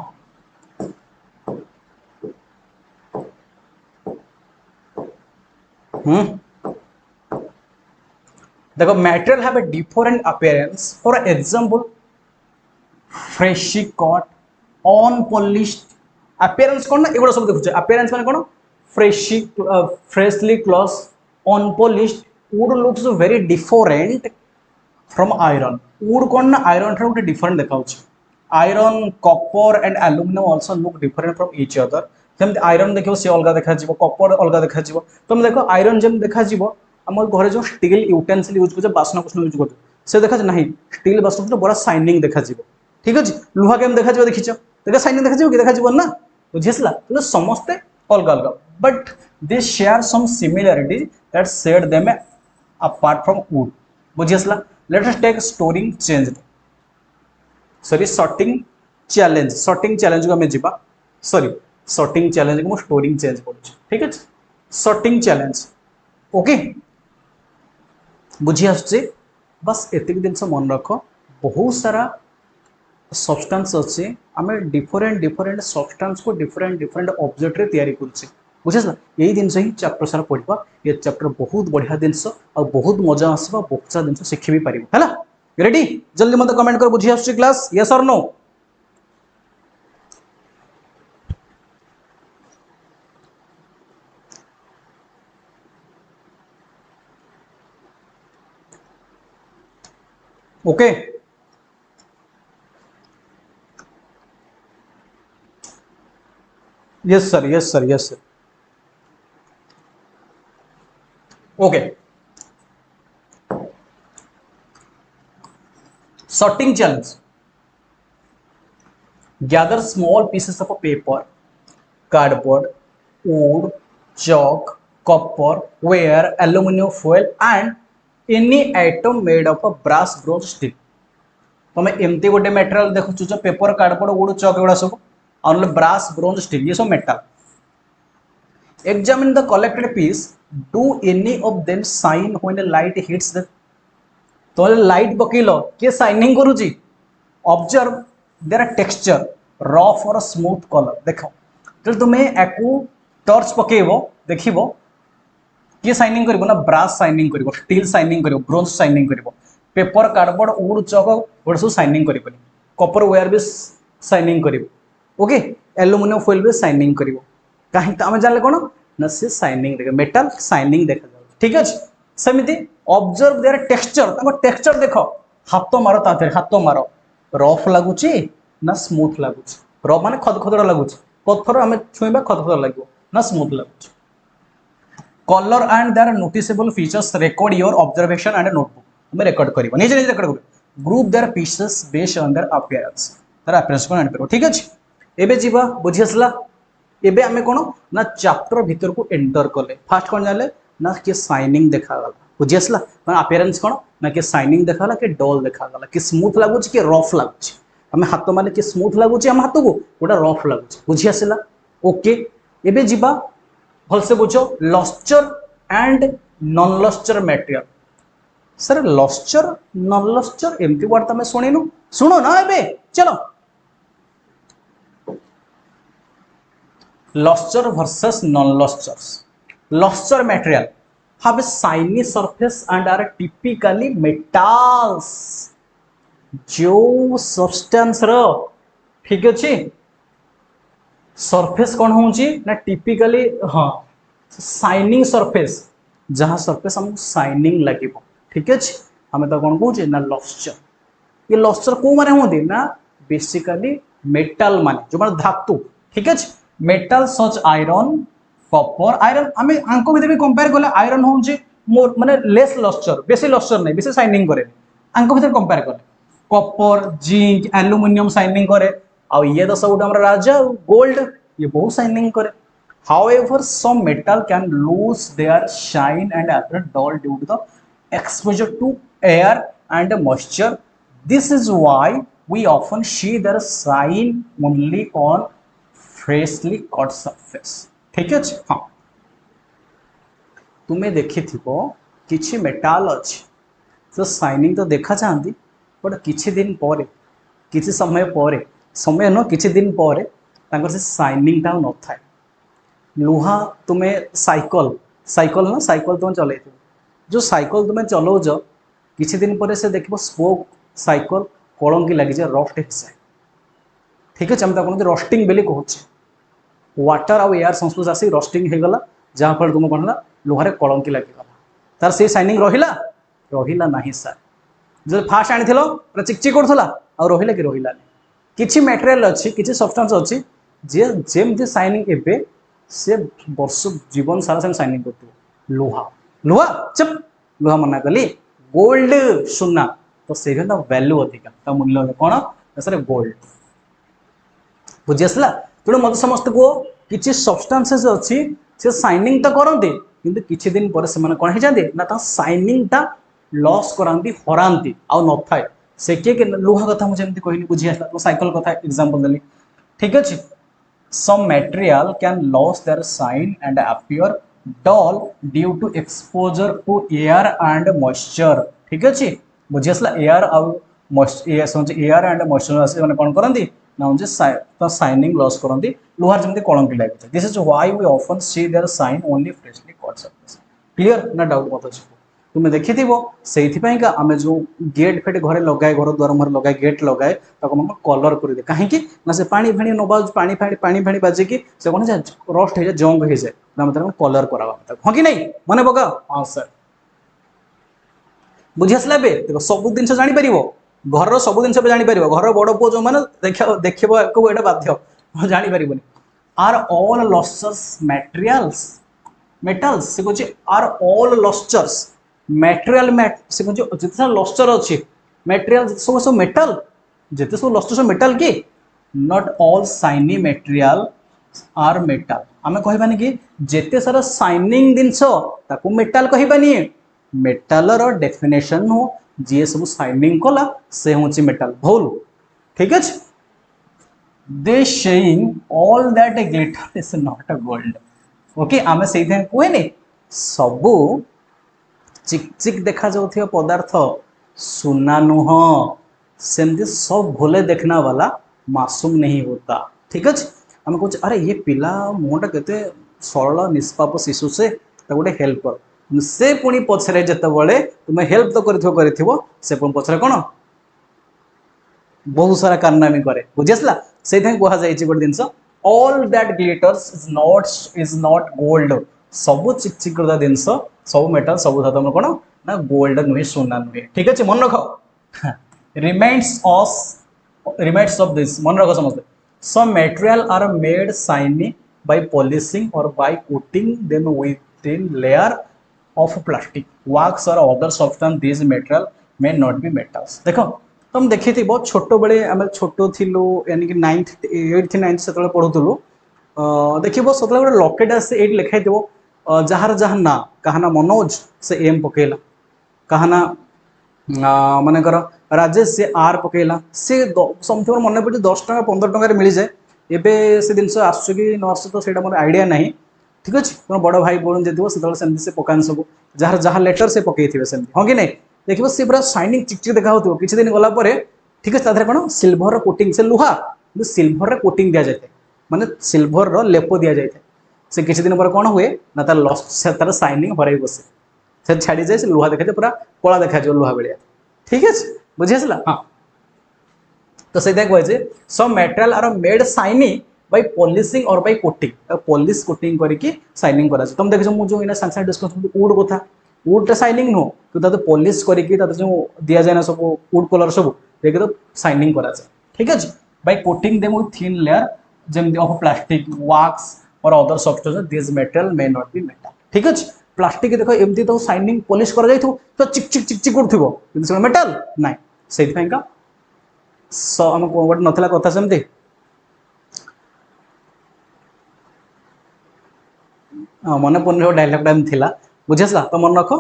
देखो material have a different appearance for example freshie cut unpolished appearance कौन ना एगुड़ा सब देखुचे अपीयरेंस माने कौन freshie freshly cloth unpolished would looks very different from iron would कौन ना आयरन ठार गोटे डिफरेंट देखा iron copper and aluminium also look different from each other जमी आयरन देखो सी अलग देखा कॉपर अलग देखा तुम देखो आयरन जमी देखा आम घर जो स्टील यूटेंसिल यूज कर बासन कुसन यूज कर से देखा ना स्टील बासन बड़ा शाइनिंग देखा ठीक अच्छे लुहा केम देखा देखीच देखा शाइनिंग देखा कि देखा ना बुझीसला तो समस्ते अलग अलग but they share some similarities that set them apart from would बुझीसला let us take storing change sorry sorting challenge को हमें जीवा सॉरी सॉर्टिंग चैलेंज को स्टोरिंग चेंज कर ठीक है सॉर्टिंग चैलेंज ओके बुझी आसुचे बस एतिक दिन मन रख बहुत सारा सब्सटेंस अच्छे आम डिफरेंट डिफरेंट सब्सटेंस को डिफरेंट डिफरेंट ऑब्जेक्ट रे तैयारी करछे बुझेस यही जिन ही चैप्टर सारा पढ़ा ये चैप्टर बहुत बढ़िया जिनस और बहुत मजा आसवा बहुत सारा जिन शिखी भी पार है रेडी जल्दी मत कमेंट कर बुझी आसुची क्लास यस और no okay yes sir yes sir yes sir okay sorting challenge gather small pieces of a paper cardboard wood chalk copper wire aluminum foil and any item made of a brass bronze steel तुम एमती गोटे material देखु जो paper cardboard wood chalk एगुड़ा सब और brass bronze steel ये सब metal examine the collected piece do any of them shine when light hits the तो लाइट पकेल किए शाइनिंग करुच्ची ऑब्जर्व देयर टेक्सचर रफ और स्मूथ कलर देख जो तुम्हें याकू टर्च पकेब देख किए शाइनिंग कर ना ब्रास शाइनिंग कर स्टील शाइनिंग कर ब्रोंज शाइनिंग कर पेपर कार्डबोर्ड वुड चक गोटे सब शाइनिंग कर कपर वेयर भी शाइनिंग कर ओके एल्युमिनियम फोइल भी शाइनिंग कर कहीं आम जान कौन ना सी शाइनिंग देख मेटाल शाइनिंग देखा ठीक अच्छे सेमती ऑब्जर्व देयर टेक्सचर टेक्सचर देख हाथ मार हाथ मार रफ लगुच ना स्मूथ लगुच रफ माने खदखदड़ा लगुच पत्थर आम छुईबा खतखत लगे ना स्मूथ लगुच colour and their noticeable features record your observation and notebook तुम रिकॉर्ड कर निजे निजे रिकॉर्ड कर group their pieces based on their appearance तार अपीयरेंस को आनी ठीक अछि एबे जीवा बुझी आसला एबे आमे कोन ना चैप्टर भीतर को एंटर कले फास्ट कोन जाले ना के साइनिंग देखा गला बुझी आसला माने अपीयरेंस कोन ना के साइनिंग देखा गला के डल देखा गला कि स्मूथ लागुच कि रफ लागुच आमे हाथ माने कि स्मूथ लागुच हम हाथ को गोटा रफ लागुच बुझी आसला ओके एबे जीवा भलसे बुझो lustre and non lustre material sir lustre non lustre एमती वर्ड तमे सुनिनु सुनो ना एबे चलो luster versus non-lusters. Luster material have a shiny surface and are typically metals. जो substance रो ठीक अच्छे surface कौन होची ना typically हाँ shining surface जहाँ surface हमको shining लगे ठीक अच्छे हमें तो कौन कहूँ ना luster ये luster को माने होती ना basically metal माने जो माने धातु ठीक अच्छे मेटल सच आयरन कॉपर आयरन आमे आंको भीतर भी कंपेयर करले आयरन होउची मोर माने लेस लस्टर बेसी लस्टर नै बेसी शाइनिंग करे आंको भीतर कंपेयर करले कॉपर जिंक एल्युमिनियम शाइनिंग करे आ ये तो सब हमरा राजा गोल्ड ये बहुत शाइनिंग करे however some metal can lose their shine and appear dull due to the exposure to air and moisture this is why we often see their shine only on freshly cut surface ठीक है हाँ तुम्हें देखि थिबो किछि metal अछि तो shining तो देखा चाहती बट किछि दिन पर किछि समय न किछि दिन पर तांकर से शाइनिंग टा न थाए लुहा तुम्हें साइकिल ना साइकिल तुम चलै जो साइकिल तुम्हें चलाउज किछि दिन पर से देखिबो स्पोक साइकिल कलंकी लगी जाए रफ्ट हिसाब ठीक है हम कहते रस्टिंग बेले कहूँ वाटर आउ एयर संस्पर्श आसी रस्टिंग हो गला जहाँ फल तुम कौन लुहारे कलंकी लगिगला तार से शाइनिंग रहिला नहीं सर जो फास्ट आनी पूरा चिकचिक करूला आ रहिला कि रहिला किछि मटेरियल अच्छी किछि सब्सटेंस अच्छी जे जेमती शाइनिंग एबे से वर्ष जीवन सारा से शाइनिंग करथिबो लुहा चुप लुहा मना कली गोल्ड सुना तो से वैल्यू अधिका ता मूल्य कौन सर गोल्ड बुझी आसला तेणु मत समस्त को किसी सब्सटेंसेस अच्छी से शाइनिंग तो करते किंतु किछि दिन पर से कौन हो जाते ना शाइनिंग टा लॉस करांती हरांती आउ न थाए से किए लुहा कथा मुझे कहली बुझी आसला तो साइकिल कथा एग्जांपल देली ठीक अच्छे some material can lose their shine and appear dull due to exposure to air and moisture ठीक अच्छे बुझी आसला एयर आउ एयर एंड मॉइस्चर मैंने कौन करती ना शाइनिंग लॉस करती लुहार जमी कलंकी लगे this is why we often see their shine only freshly cut surface clear ना डाउट मत अच्छे तुम्हें देखी से आम जो गेट फेट घर लगाए घर द्वार मुहर लगाए गेट लगाए कलर कर दे कहीं ना से पानी फाणी न बाज पानी फाणी बाजिकी से कौन रस्ट हो जाए जंग हो जाए कलर करा हाँ कि नहीं मन पका हाँ सर बुझी आसला देखो सब जिन जापर घर सब जिन जापर घर बड़ पुओ जो मैंने देखा बाध्य जापर आर ऑल लस्टर्स मटेरियल्स मेटल्स से कहे आर ऑल लस्टर्स मटेरियल से कहे जिते सब लस्टर अच्छे मटेरियल सब सब मेटल जिते सब लस्टर मेटल कि not all shiny material are metal आम कहबानी कि जिते सारा शाइनिंग जिनस ताकू मेटल कहबानी मेटल डेफिनेशन हो जी सब शाइनिंग कला से हूँ मेटल भूल ठीक है they saying all that glitter is not a gold okay आमे से कहे सबू चिक चिक देखा जाउथिया पदार्थ सुना नुह सेमती सब भोले देखना वाला मासूम नहीं होता ठीक है आम कहे अरे ये पिला मुहटा के सरल निष्पाप शिशु से गोटे हेल्प कर से पुणी पछरे जिते तुम्हें हेल्प तो से पछरे कौन बहुत सारा कारनामी करे बुझी आसला से कहुई गोटे जिनस all that glitters is not gold सबू चिकचिक करता जिनस सब मेटल सब धातु कौन ना गोल्ड नुहे सुना नुहे ठीक अच्छे मन रख रिमाइंड्स ऑफ दिस मन रख समझते Some material are made shiny by polishing or by coating them with thin layer of plastic, wax or other substance. These material may not be metals. देखो तुम देखी थी बहुत छोटो बड़े आम छोटो थिलु यानी कि 9th 8th 9th से पढ़ुलु देखिए सब गोटे लकेट आसे ये लिखाई जार जहाँ ना क्या ना मनोज से एम पकेला क्या ना मनकर राजेश से आर पकेला सी समथिंग मन पड़े 10 टଙ୍କା 15 टଙ୍କା मिल जाए एवं से जिन आसु कि न आसु तो मोर आइडिया ना ठीक अच्छे तुम बड़ भाई बोल से से पकान सब जार जहाँ लेटर से पकई थे हाँ कि नहीं देखिए सी पूरा शाइनिंग चिकचिक देखा हो किसी दिन गलापर ठीक है तादेह कौन सिल्भर कोटिंग से लुहा सिल्भर कोटिंग दि जाए माने सिल्भर लेप दि जाए से किसी दिन पर कौन हुए ना तार लस्ट तार शाइनिंग हर बसे से छाड़ी जाए से लुहा देखा पूरा कला देखा लुहा भाया ठीक है बुझी आसला हाँ तो से कहे some material are made shiny by polishing और बाय कोटिंग पॉलिश कोटिंग करके शाइनिंग करा तुम देखो मुझे इना सांगे डिस्कस वुड कथा वुड शाइनिंग नुह कि पॉलिश करके जो दि जाए ना सब वुड कलर सब देखिए तो शाइनिंग करा ठीक है by coating them with thin layer जमी ऑफ प्लास्टिक वैक्स और other substance this material may not be metal ठीक है प्लास्टिक देखो एमती तो शाइनिंग पॉलिश कर तो चिक चिक चिक चिक कर मेटल ना से गोटे नाला कथा सेमती मन पड़े डायलॉग टाइम थिला बुझे आसला तो मन रख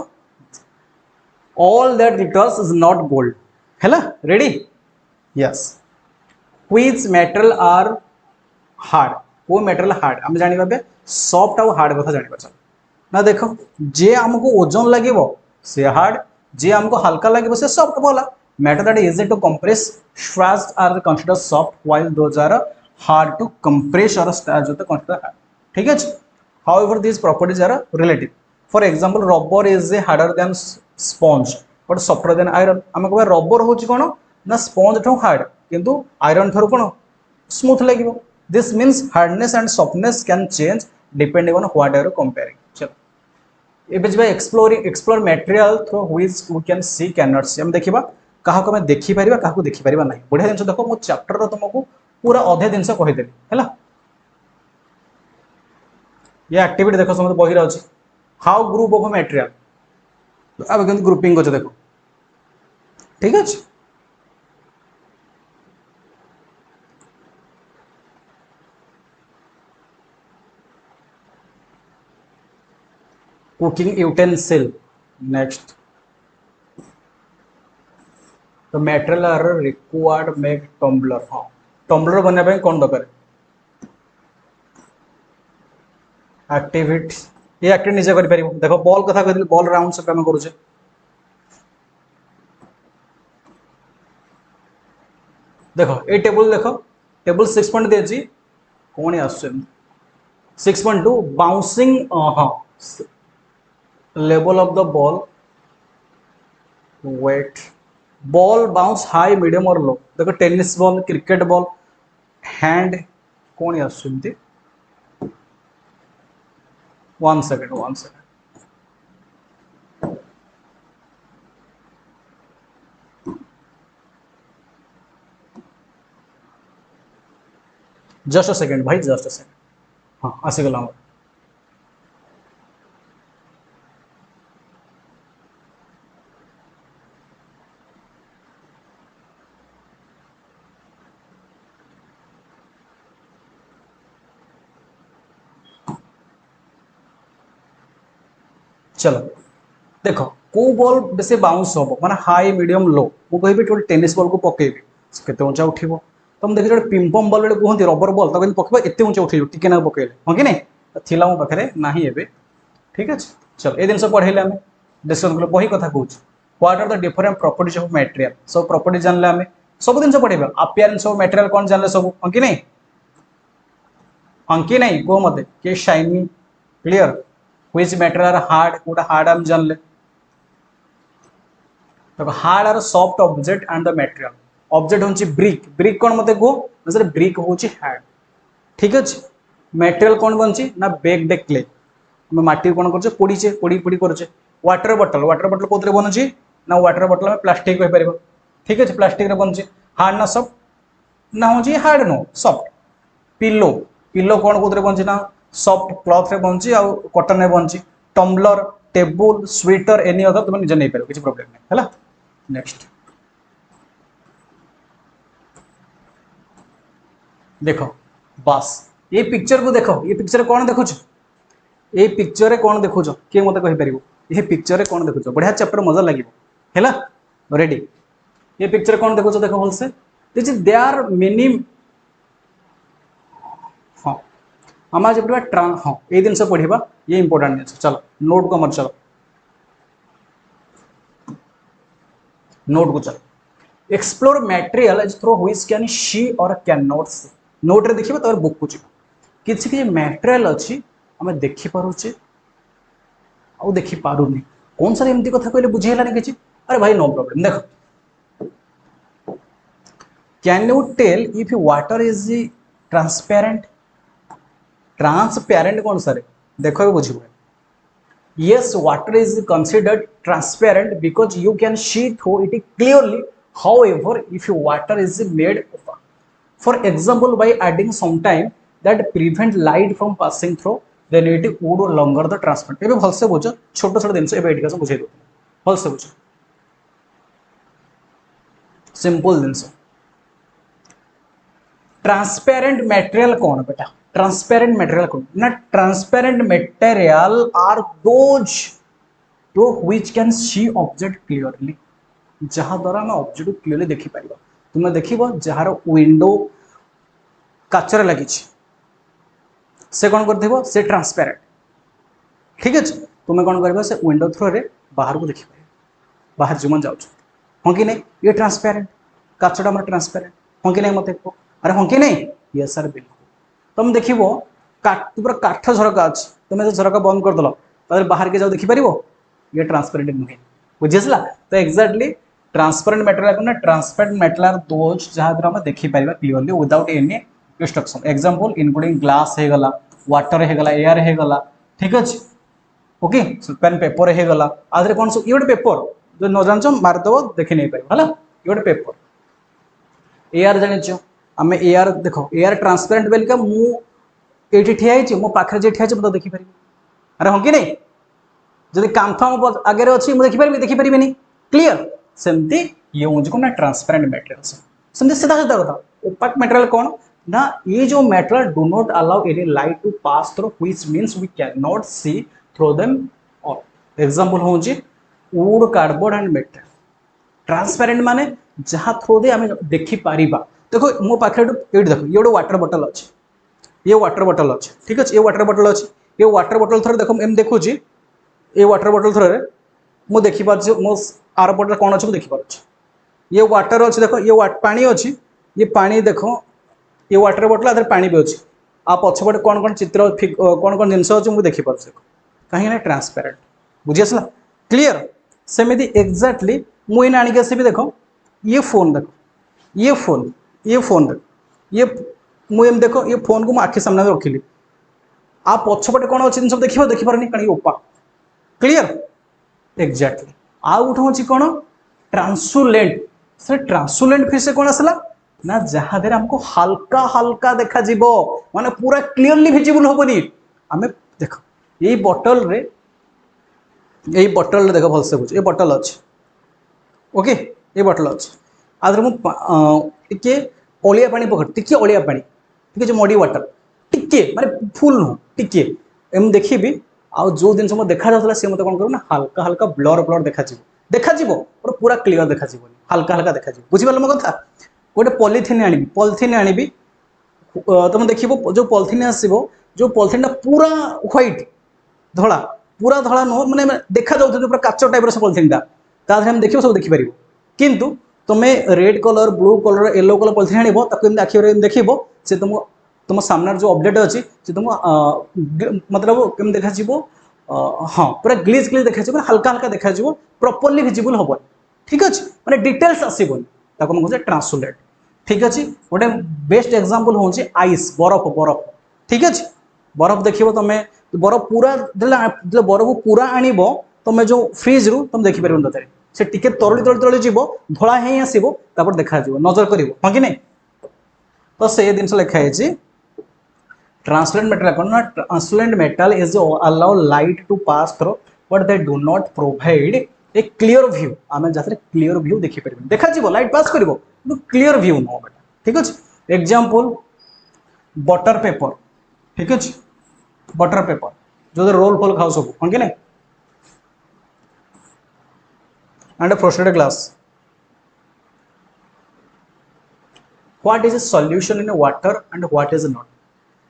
all that glitters is not gold है ready yes which metal are hard वो मेटल हार्ड आम जाना सॉफ्ट आउ हार्ड कथा जाना चल ना देख जे आमको ओजन लगे से हार्ड जे आमको हल्का लगे से सॉफ्ट बोला metal that is to compress stretch are consider soft while those are hard to compress और स्ट्रैच कंसीडर हार्ड ठीक है however this properties are relative for example rubber is a harder than sponge but softer than iron आम कह rubber हूँ कौन ना sponge ठू hard किंतु आयरन ठार कौन स्मूथ लगे this means hardness and softness can change depending on what are comparing चलो एबे explore material through which we can see can not see हम देखिबा काहा को मैं देखि परिबा काहा को देखि परिबा नहीं बढ़िया जिनस देखो मो चैप्टर रो तुमको पूरा अधे जिनस कहि देली हैला ये एक्टिविटी देखो समझ बही रहा अछि हाउ ग्रुप ऑफ मटेरियल अब केन ग्रुपिंग को देखो ठीक है कुकिंग यूटेंसिल नेक्स्ट तो material are required make tumbler हाँ टम्बलर बनने कौन दरकार एक्टिविटी ये एक्टिविटी निजे कर देख बॉल कथा कही बॉल राउंड सब आम करुचे देख ये टेबल देख टेबल 6 पॉइंट दे कौन आस 6.2 बाउंसिंग हाँ level of the ball wait ball bounce high medium और लो देखो tennis ball cricket ball hand कौन आस 1 सेकंड जस्ट अ सेकंड भाई जस्ट अ सेकंड हाँ आसीगला चलो देख को बॉल बेस बाउंस हम माने हाई मीडियम लो मुझे गोटे टेनिस बॉल को पकेबी केते ऊंचा उठिबो तुम देख जो पिंपम बॉल कहते रबर बॉल तक पकेबा एत ऊंचा उठे टिके ना पकेले हाँ कि नहीं थिला मो पाखे ना एबे ठीक अच्छे चलो ये जिन पढ़ेले आम डिस्कस कल बही कथा कहूँ what are the different properties of material सब प्रॉपर्टी जानले आम सब जिन पढ़ेगा अपीयरेंस ऑफ मटेरियल कौन जानले सब हाँ कि नहीं हाँ कि नहीं कह मत कि shiny clear which material are hard कोटा हार्ड आम जानले देखो hard are soft object and the material object होची ब्रिक ब्रिक कौन मत कह सर ब्रिक होची हार्ड ठीक अच्छे मटेरियल कौन बनची ना बेक्ड क्ले आम माटी कौन कर पोड़ीचे पोड़ी पोड़ी करे वाटर बटल कौन बनुची ना वाटर बटल में प्लास्टिक कहीपर ठीक अच्छे प्लास्टिक बनची हार्ड ना सॉफ्ट ना हूँ हार्ड नो सॉफ्ट पिलो पिलो कौन कौन बनी ना सॉफ्ट क्लॉथ रे बनी आ कॉटन रे बनी tumbler table sweater any other तुम निजे नहीं पार किसी प्रोब्लेम नहीं है। नेक्स्ट देख बस ये पिक्चर को देख ये पिक्चर कौन देखु ये पिक्चर कौन देखु किए मत कहीपर ये पिक्चर कौन देखु बढ़िया चैप्टर मजा लगे है रेडी ये पिक्चर कौन देखु देख भलसे दे आर मेनी हाँ आम आज पढ़ा हाँ ये जिन पढ़ा ये इंपोर्टाट जिन चलो नोट को आम चलो नोट को चलो explore material through which can see और कैन नॉट सी नोट रे देखिबा तो बुक को जी किसी किसी मटेरियल अच्छी आम देखिपे आउ देखी पारुनी कौन सा एमती कथा कहले बुझेलानी किसी अरे भाई नो प्रॉब्लम देख can you tell if water is transparent transparent कौन सर देखो बुझे yes water is considered transparent because you can see through it clearly however if water is made opaque for example by adding sometime that prevent light from passing through then it would longer the transparent एबे भलसे बुझ छोट छोट दिन एबे Etica बुझे दो भलसे बुझ simple दिन ट्रांसपेरेंट मटेरियल कौन बेटा ट्रांसपेरेंट मटेरियल कौन ना ट्रांसपेरेंट मटेरियल आर दोज तो which can see object clearly जहाँ द्वारा हम ऑब्जेक्ट क्लियरली देखि पारिबा तुम देखिबो जहार विंडो काचर लगी से कौन करथिबो से ट्रांसपेरेंट ठीक है तुम कौन करबो से विंडो थ्रू रे बाहर को देखि पारिबो बाहर जुमन जाउछ हां कि नहीं ये ट्रांसपेरेंट काचटा हमर ट्रांसपेरेंट हां कि नहीं मत देखो अरे हां कि नहीं यस सर बिल्कुल तुम देख पूरा काठ झरका अच्छी तुम्हें झरका बंद करदेल तो बाहर के जाओ देखिपर ये ट्रांसपेरेंट नुहे बुझीसला तो एक्जाक्टली ट्रांसपेरेंट मटेरियल ना ट्रांसपेरेंट मटेरियल दोज जहाँ द्वारा हम देखिपर clearly without any restriction example including glass हो गला वाटर हो गला एयर हो गला ठीक अच्छे ओके पेन पेपर हो गला आधे कौन सब ये गोटे पेपर जो न जान मारिदेव देखी नहीं पार है ये गोटे पेपर एयर जान आम एयर देख एयर ट्रांसपेरेंट बेलिका मुझे ठिया मो पाखे जी ठिया मुझे देखिपर अरे हाँ कि नहीं जब कांथ मो आगे अच्छी मुझे देखिपारि क्लीयर सेमती ये हूँ कौन ना ट्रांसपेरेंट मटेरियल सेमती सीधा सीधा कथा ओपाक मटेरियल कौन ना ये जो material do not allow any light to pass through which means we can not see through them all example हूँ wood cardboard and metal transparent माने जहाँ थ्रू दे आम देखिपर देखो मो पाखे ये देख ये गोटे वाटर बटल अच्छे ये वाटर बटल अच्छे ठीक अच्छे ये वाटर बटल अच्छे ये वाटर बटल थोड़े देख एम देखुँ ये वाटर बटल थोड़े मुझे देखिपार मो आर पटे कौन अच्छे देखिपार ये वाटर अच्छे देख ये पानी अच्छी ये पानी देख ये वाटर बटल आधे पानी भी अच्छी आ पछपटे कौन कौन चित्र कौन कौन जिन अच्छे मुझे देखिपार कहीं ट्रांसपेरेंट बुझी आसला क्लीयर सेमती एक्जाक्टली मुझे आणिक आसबि देख ये फोन देख ये फोन देख ये मुझे देख ये फोन को आखि सामने रखिली आ पछपटे कौन अच्छे जिन देखिए देखिपारे कहीं ओपा क्लीयर एक्जाक्टली आ गोटे हूँ कौन ट्रांसुलेंट से ट्रांसुलेंट फिर से कौन आसला ना जहाँ देर हमको हल्का हल्का देखा माने पूरा क्लीयरली विजिबल हेनी आम देख ये बटल रे देख भलसे बुझ ये बटल अच्छे ओके ये बटल अच्छे आधे मुझे अलिया पानी पकड़ टिके अलिया पानी ठीक है मडी वाटर टिके माने फुल नुह टिके एम देखी आउ जो जिन मत देखा जाता सी मत कौन कर हल्का हल्का ब्लर ब्लर देखा पूरा क्लीयर देखा हल्का हल्का देखा बुझीपाल मो कथा गोटे पॉलिथिन आनी तुम देख जो पॉलिथिन आसो जो पॉलिथिन पूरा व्हाइट धला पूरा धला नुह मैंने देखा जाता पूरा काच टाइप से पॉलिथिन हम देख सब देखिपर किंतु तुम्हें red colour blue colour yellow colour polythene आखिर आखिर देख से तुम सामने जो ऑब्जेक्ट अच्छी से तुम मतलब कम देखा हाँ पूरा ग्लिज ग्लिज देखा हल्का हल्का देखा प्रॉपर्ली विजिबल हम ठीक अच्छे मैंने डिटेल्स आसबन कहते ट्रांसुलेट ठीक अच्छे गोटे बेस्ट एग्जांपल हूँ आइस बरफ बरफ ठीक अच्छे बरफ देख तुम बरफ पूरा बरफ पूरा आण तुम जो फ्रिज रू तुम देखिपर तथा से टिके तरली तरली तरली जीव धड़ा ही आसो देखा नजर कर हाँ कि नहीं तो से जिन लिखाई ट्रांसपेरेंट मेटल कौन ना transparent metal is allow light to pass through but they do not provide a clear view आम जहाँ क्लियर व्यू देखिपर देखा लाइट पास कर क्लियर व्यू नो बेटा ठीक अच्छे एग्जांपल बटर पेपर ठीक अच्छे बटर पेपर जो रोल फोल खाओ सब हाँ कि नहीं and frosted glass what is a solution in water and what is not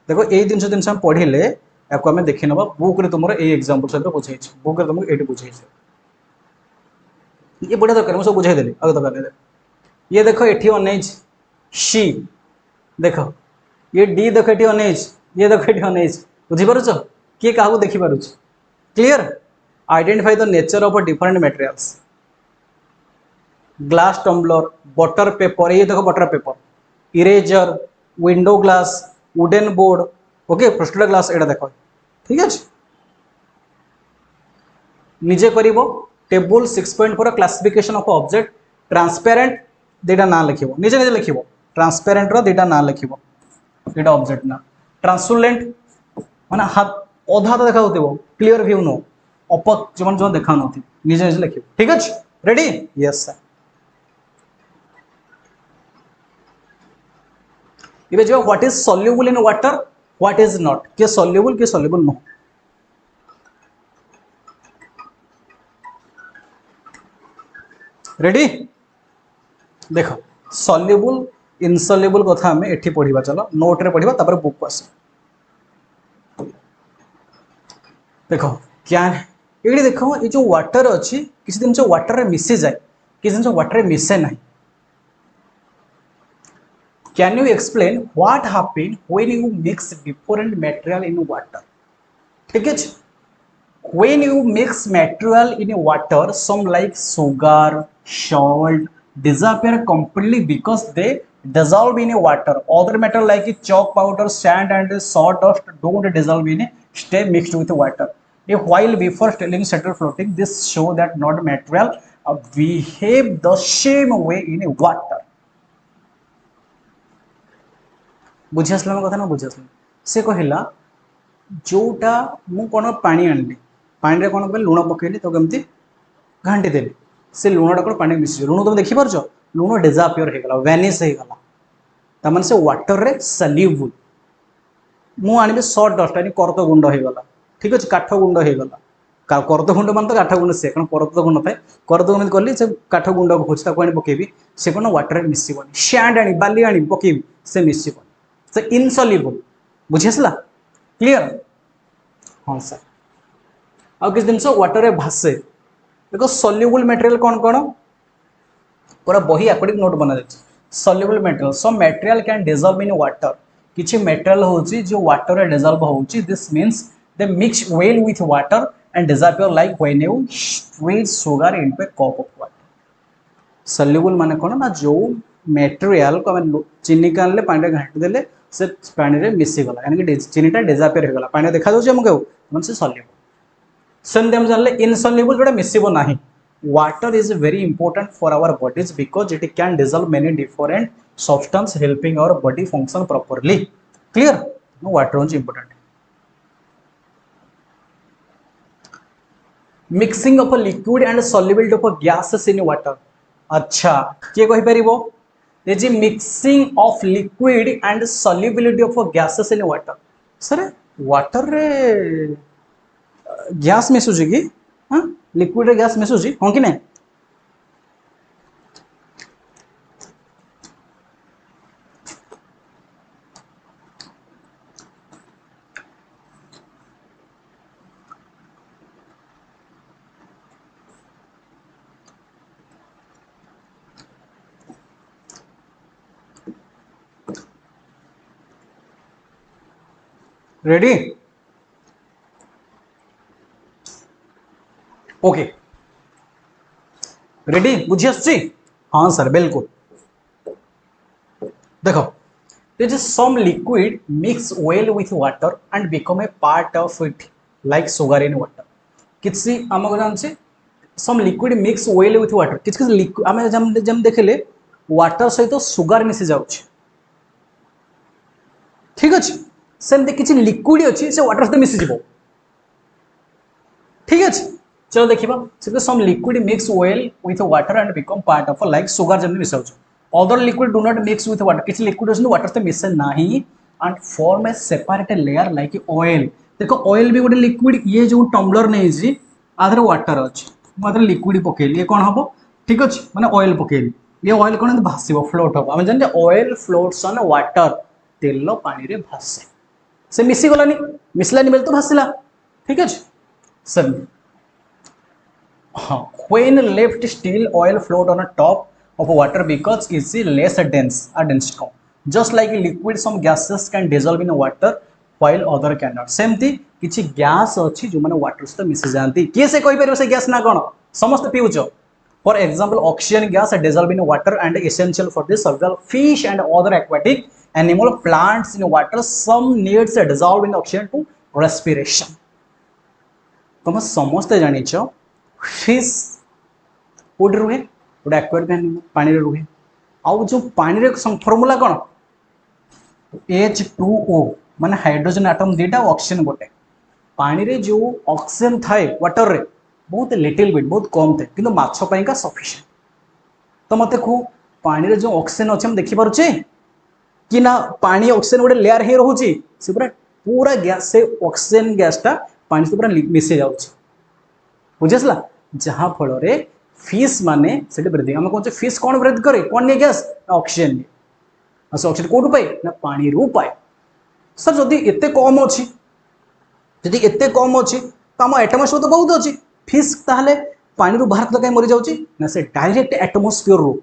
देखो ये जिन हम पढ़े या देखी ना बुक रे तुम ये एग्जांपल सहित बुझे बुक तुमको ये बुझे ये बढ़िया दरकार मुझे बुझेदेली आगे दरकार ये देख ये अनेज सी देख ये डी देख ये अनेज ये देख ये अनेज बुझीपार किए क्या देखिपार clear identify the nature of different materials glass tumbler butter paper ये देखो butter paper eraser window glass wooden board okay frosted glass एटा देखो ठीक है निजे करिवो table 6.4 classification of object transparent दुटा ना लिखिबो निजे निजे लिखिबो ट्रांसपेरेंट रो दुटा ना लिखिबो एटा ऑब्जेक्ट ना ट्रांसलुसेंट माने हाथ अधा तो देखा होतिबो क्लियर व्यू नो अपक जमन जो देखा नथि निजे निजे लिखिबो ठीक अछि रेडी यस सर इबे जो what is soluble in water what is not के सॉल्युबल नो रेडी देखो सॉल्युबल इनसॉल्युबल कथा हमें एठी पढ़िबा चलो नोट रे पढ़िबा तापर बुक पास देखो क्या ये देखो ये जो वाटर अच्छी किसी दिन वाटर रे मिसी जाए किसी दिन वाटर रे मिसे नहीं can you explain what happen when you mix different material in water ठीक है when you mix material in water some like sugar salt disappear completely because they dissolve in water other material like chalk powder sand and sawdust don't dissolve in stay mixed with water while before telling center floating this show that not material behave the same way in water बुझी आसला कथा ना बुझी आसला से कहला जोटा मु कौन पानी आनली पानी रे कौन कल लुण पकेली तो कमती घाटी देली से लुणटा कौन पानी मिसी लुण तुम देखिपार लुण डिजापियर हो गला वैनिश हो गला तमाने से वाटर रे सल्युबल मु आनिबे सॉल्ट डस्ट आनी करत गुंड हो गला ठीक अछि काठ गुंड हो गला करत गुंड मान तो काठ गुंड से कौन करत गुंड थाए करत गुंड कली से काठ गुंड को खोज ताको आनी पकेबी से कौन वाटर रे मिसिबनी सैंड आनी बाली आनी पकेबी से मिसिबनी से इनसॉल्युबल बुझी आसला क्लियर हाँ सर आ किस दिन वाटर रे भासे देखो सॉल्युबल मटेरियल कौन कौन पूरा बही अकॉर्डिंग नोट बना जाए soluble material some material can dissolve in water किछि मटेरियल होची जो वाटर रे डिजॉल्व होची this means they mix well with water and disappear like when you squeeze sugar into a cup of water soluble माने कौन ना जो material को हम चीनी का आनले पानी रे घाटी देले से पानी रे मिसी गला यानी कि चीनीटा डिसअपियर हो गला पानी देखा जाउछ हमके मन से सॉल्युबल सेम हम जानले इनसॉल्युबल जोटा मिसिबो नाही water is very important for our bodies because it can dissolve many different substance helping our body function properly clear water is important mixing of a liquid and solubility of a gases in water अच्छा किए कहि परिबो ये जी mixing of liquid and solubility of a gases in water sir water रे gas मिसुची कि हाँ लिक्विड गैस मिसुची हाँ कि नहीं रेडी ओके रेडी बुझी आसुची हाँ सर बिल्कुल देखो there is some liquid mix well with water and become a part of it like sugar in water किसी आम को जानछे some liquid mix well with water किसी लिक्विड आम जम देखले वाटर सहित सुगर मिसी जाउछ ठीक अछि सेमती किसी लिक्विड अच्छी से वाटर सहित मिसीज ठीक अच्छे चलो देखा some liquid mix well with water and become part of like sugar जमी मिसाऊ other liquid do not mix with water किसी लिक्विड अच्छे वाटर सहित मिसे ना and form a separate layer like oil देखो ऑयल भी गोटे लिक्विड ये जो टम्बलर नहीं आधे वाटर अच्छे लिक्विड पकेली ये कौन हम ठीक अच्छे मैंने ऑयल पकेली ये ऑयल कौन भाषो फ्लोट हम आम जानते ऑयल फ्लोट्स ऑन वाटर तेल पानी रे भासे से मिसी गलानी मिसलानी बेले तो भासिला ठीक अच्छे सर हाँ when left still oil float on top of water because it's less dense or dense form just like liquid some gases can dissolve in water while other cannot सेमती किछि गैस अछि जो माने वाटर से मिसि जानती के से कहि परबो से गैस ना कोन समस्त पिउछ for example oxygen gas dissolve in water and essential for the survival fish and other aquatic animal plants in water some needs dissolve in oxygen to respiration तुम समस्त जानिछ फिश कोड रुहे गोटे एक्वारियम पानी रे रुहे आउ जो पानी रे फॉर्मूला कौन H2O माने हाइड्रोजन एटम दीटा ऑक्सीजन गोटे पानी रे जो ऑक्सीजन थाए वाटर रे बहुत लिटिल बिट बहुत कम थे किंतु माछ पई का सफिशिएंट तो मते को पानी रे जो ऑक्सीजन अछि हम देखि पारुचे कि ना पानी ऑक्सीजन गोटे लेयर हे रहउची से पूरा गैस से ऑक्सीजन गैसटा पानी से पूरा मिसे जाउची बुझिसला जहां फल रे फिश माने सेठी ब्रीदिंग हम कहते फिश कौन ब्रीथ करे कौन नहीं गैस ऑक्सीजन नहीं ऑक्सीजन कौन पाए ना पानी रू पाए सर जदि एते कम अच्छी जदि एते कम अच्छी तो आम एटमोस्फियर तो बहुत अच्छी फिश ताहले पानी रू बाहर तो कहीं मरी जाउची ना से डायरेक्ट एटमोस्फियर रू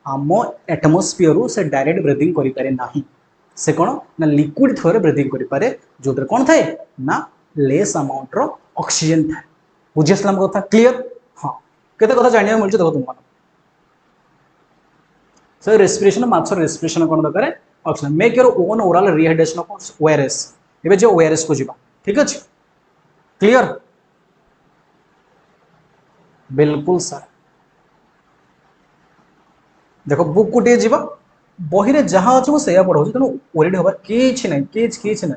आम एटमोस्फियर रू से डायरेक्ट ब्रीदिंग करि पारे नाही से कौन ना लिक्विड थ्रो रे ब्रीदिंग करि पारे जोदर कौन थाए ना लेस अमाउंट रो ऑक्सीजन थाए बुझिसला कथा क्लियर हाँ केते कथा जानिया मिलछ देखो तुम सो रेस्पिरेशन माछ रेस्पिरेशन कोन दरकार oxygen make your own oral rehydration of ORS एबे जो ओआरएस को जीवा ठीक अछि क्लियर बिल्कुल सर देखो बुक कोटे जीवा बही रे जहां अछि वो सेया पढौ तनो ओरिड होबार किछ नै किछ नै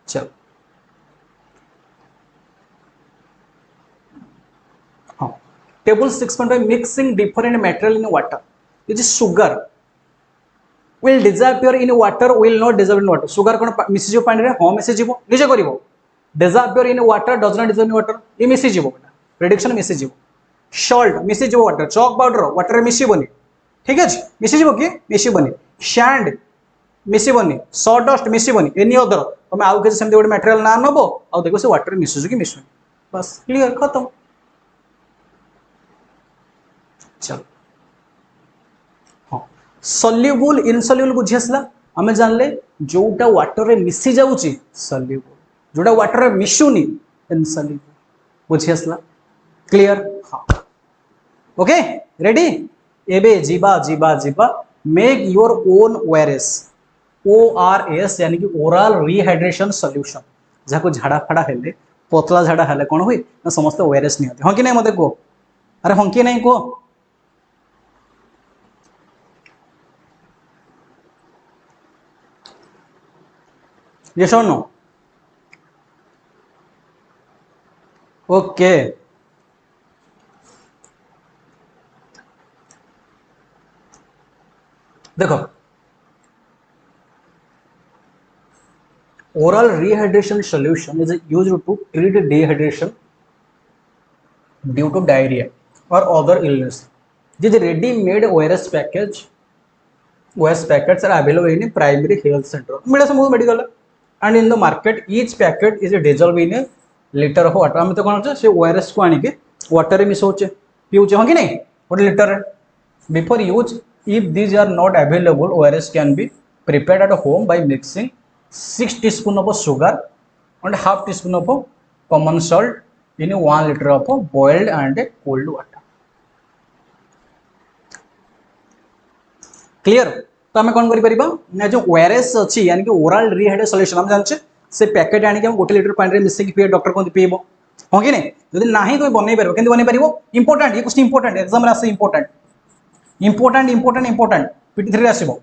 चल Table 6.5 mixing different material in water. This is sugar. Will disappear in water. Will not disappear in water. Sugar कौन मिसी जो पानी रे हाँ मिसी जीवो निजे करिवो. Disappear in water does not disappear in water. ये मिसी जीवो बेटा. Prediction मिसी जीवो. Salt मिसी जीवो water. Chalk powder water रे मिसी बनी. ठीक है जी मिसी जीवो की मिसी बनी. Sand मिसी बनी. Sawdust मिसी बनी. Any other तमे आउ के सेमते गोटे मटेरियल ना नबो आउ देखो से वाटर मिसुज की मिसुनी. बस क्लियर खत्म. चलो हाँ सल्युबल इनसल्युबल बुझी आसला आम जानले जोटा वाटर रे मिसी जाउची सल्युबल जोटा वाटर रे मिसुनी इनसल्युबल बुझी आसला क्लियर हाँ ओके रेडी एबे जीवा जीवा जीवा make your own ORS ORS यानी कि ओरल रिहाइड्रेशन सॉल्यूशन जहां को झाड़ा फाड़ा हेले पतला झाड़ा हेले कोन होई ना समस्त ओआरएस नहीं होते हां कि नहीं मते को अरे हां कि नहीं को Yes or no? Okay. देखो oral rehydration solution is used to treat dehydration due to diarrhea or other illness. This ready-made ORS packets are available in a primary health center. Medical. And in the market each packet is dissolved in a liter of water आम तो कौन से ORS को आनी के water रे मिसोचे पिउचे हो कि नहीं 1 liter before use if these are not available ORS can be prepared at home by mixing 6 teaspoon of sugar and half teaspoon of common salt in 1 liter of boiled and cold water clear तो आम कौन कर जो ORS अच्छी यानी कि oral rehydration solution हम जानचे से पैकेट आनी हम 1 लिटर पानी रे मिसेक पिए डॉक्टर कहते पीब हाँ कि नहीं जब ना तुम बनई पार कि बनई पार इंपोर्टाट ये क्वेश्चन इंपोर्टाट एग्जाम आसे important important important important PT 3 आसो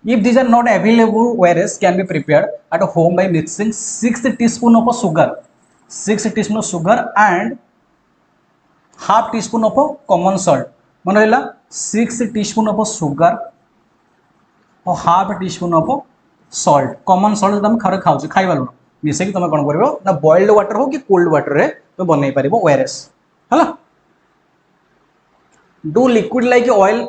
If these are not available, ORS can be prepared at home by mixing 6 teaspoon of sugar, 6 teaspoon of sugar and half teaspoon of common salt. मन रहा 6 teaspoon of sugar और half teaspoon of salt. common salt तुम खरे खाऊ खाइबा लुण मिसे तुम कौन कर ना बॉइल्ड वाटर हो कि कोल्ड वाटर रे तुम बनई पार ORS है। Do liquid like oil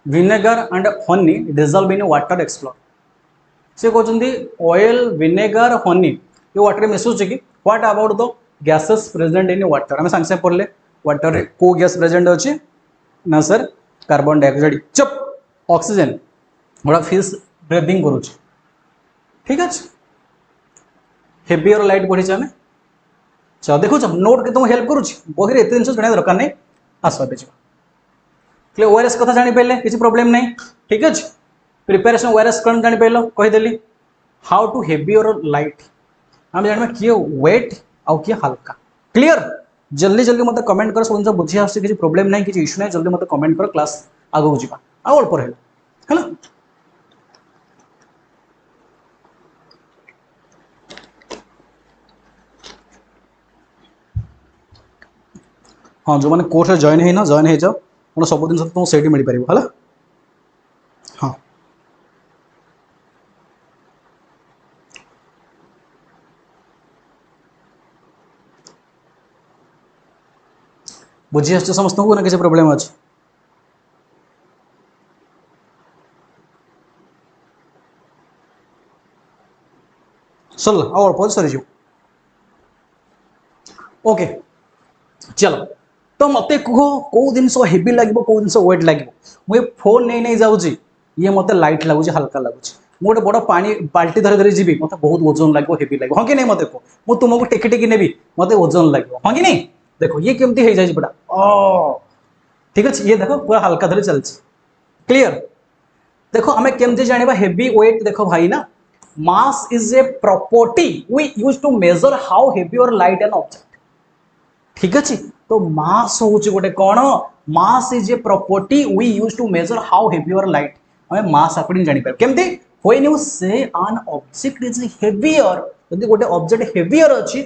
vinegar and honey dissolve in water explore से कहते ऑयल विनेगर हनी ये वाटर मिसुचे कि what about the gases present in water आम सांगे सांगे पढ़ले वाटर रे को गैस प्रेजेंट अच्छे ना सर कार्बन डाइऑक्साइड चप ऑक्सीजन गोटा फिश ब्रीदिंग करुचे ठीक अच्छे हेवियर लाइट पढ़ी आम चल देखो नोट के तुम हेल्प करुच्ची बही एत जिन जाना दरकार नहीं आस ORS कथा जानी पारे किसी प्रॉब्लम नहीं ठीक अच्छे प्रिपेरेशन ORS कौन जानी पार कहीदेली how to heavy or light आम जाना किए वेट आउ किए हल्का क्लियर जल्दी जल्दी मत कमेंट कर सब बुझी आस किसी प्रॉब्लम नहीं किसी इश्यू नहीं जल्दी मत कमेंट कर क्लास आगू जा अल्प है हाँ जो मैंने कोर्स जॉइन है ना जॉइन हो जाओ कौन सब जिन तुमको से मिल पार है हाँ बुझी आस समस्त को ना किसी प्रॉब्लम अच्छे चल अल्प सरीज ओके चलो तो मत कह कौ जिन हेवी लगे कौ जिन वेट लगे मुझे फोन नहीं नहीं जाऊँगी ये मत लाइट लगुच हल्का लगुच गोटे बड़ पानी बाल्टी धरी धरी जी मत बहुत ओजन लगे हेवी लगे हाँ कि नहीं मत कह मुझे तुमको टेकी टेकी नेबी मत ओजन लगे हाँ कि नहीं देखो ये केमती हो जाए पूरा ठीक अच्छे ये देखो पूरा हल्का धरी चलती क्लियर देखो आम केमती जाना हेवी वेट देखो भाई ना mass is a property we use to measure how heavy or light an object ठीक अच्छे तो मास हूँ गोटे कौन mass is a property we use to measure how heavy or light हमें मास अकॉर्डिंग जानी पार केमती when you say an object is heavier यदि गोटे ऑब्जेक्ट हेवियर अच्छी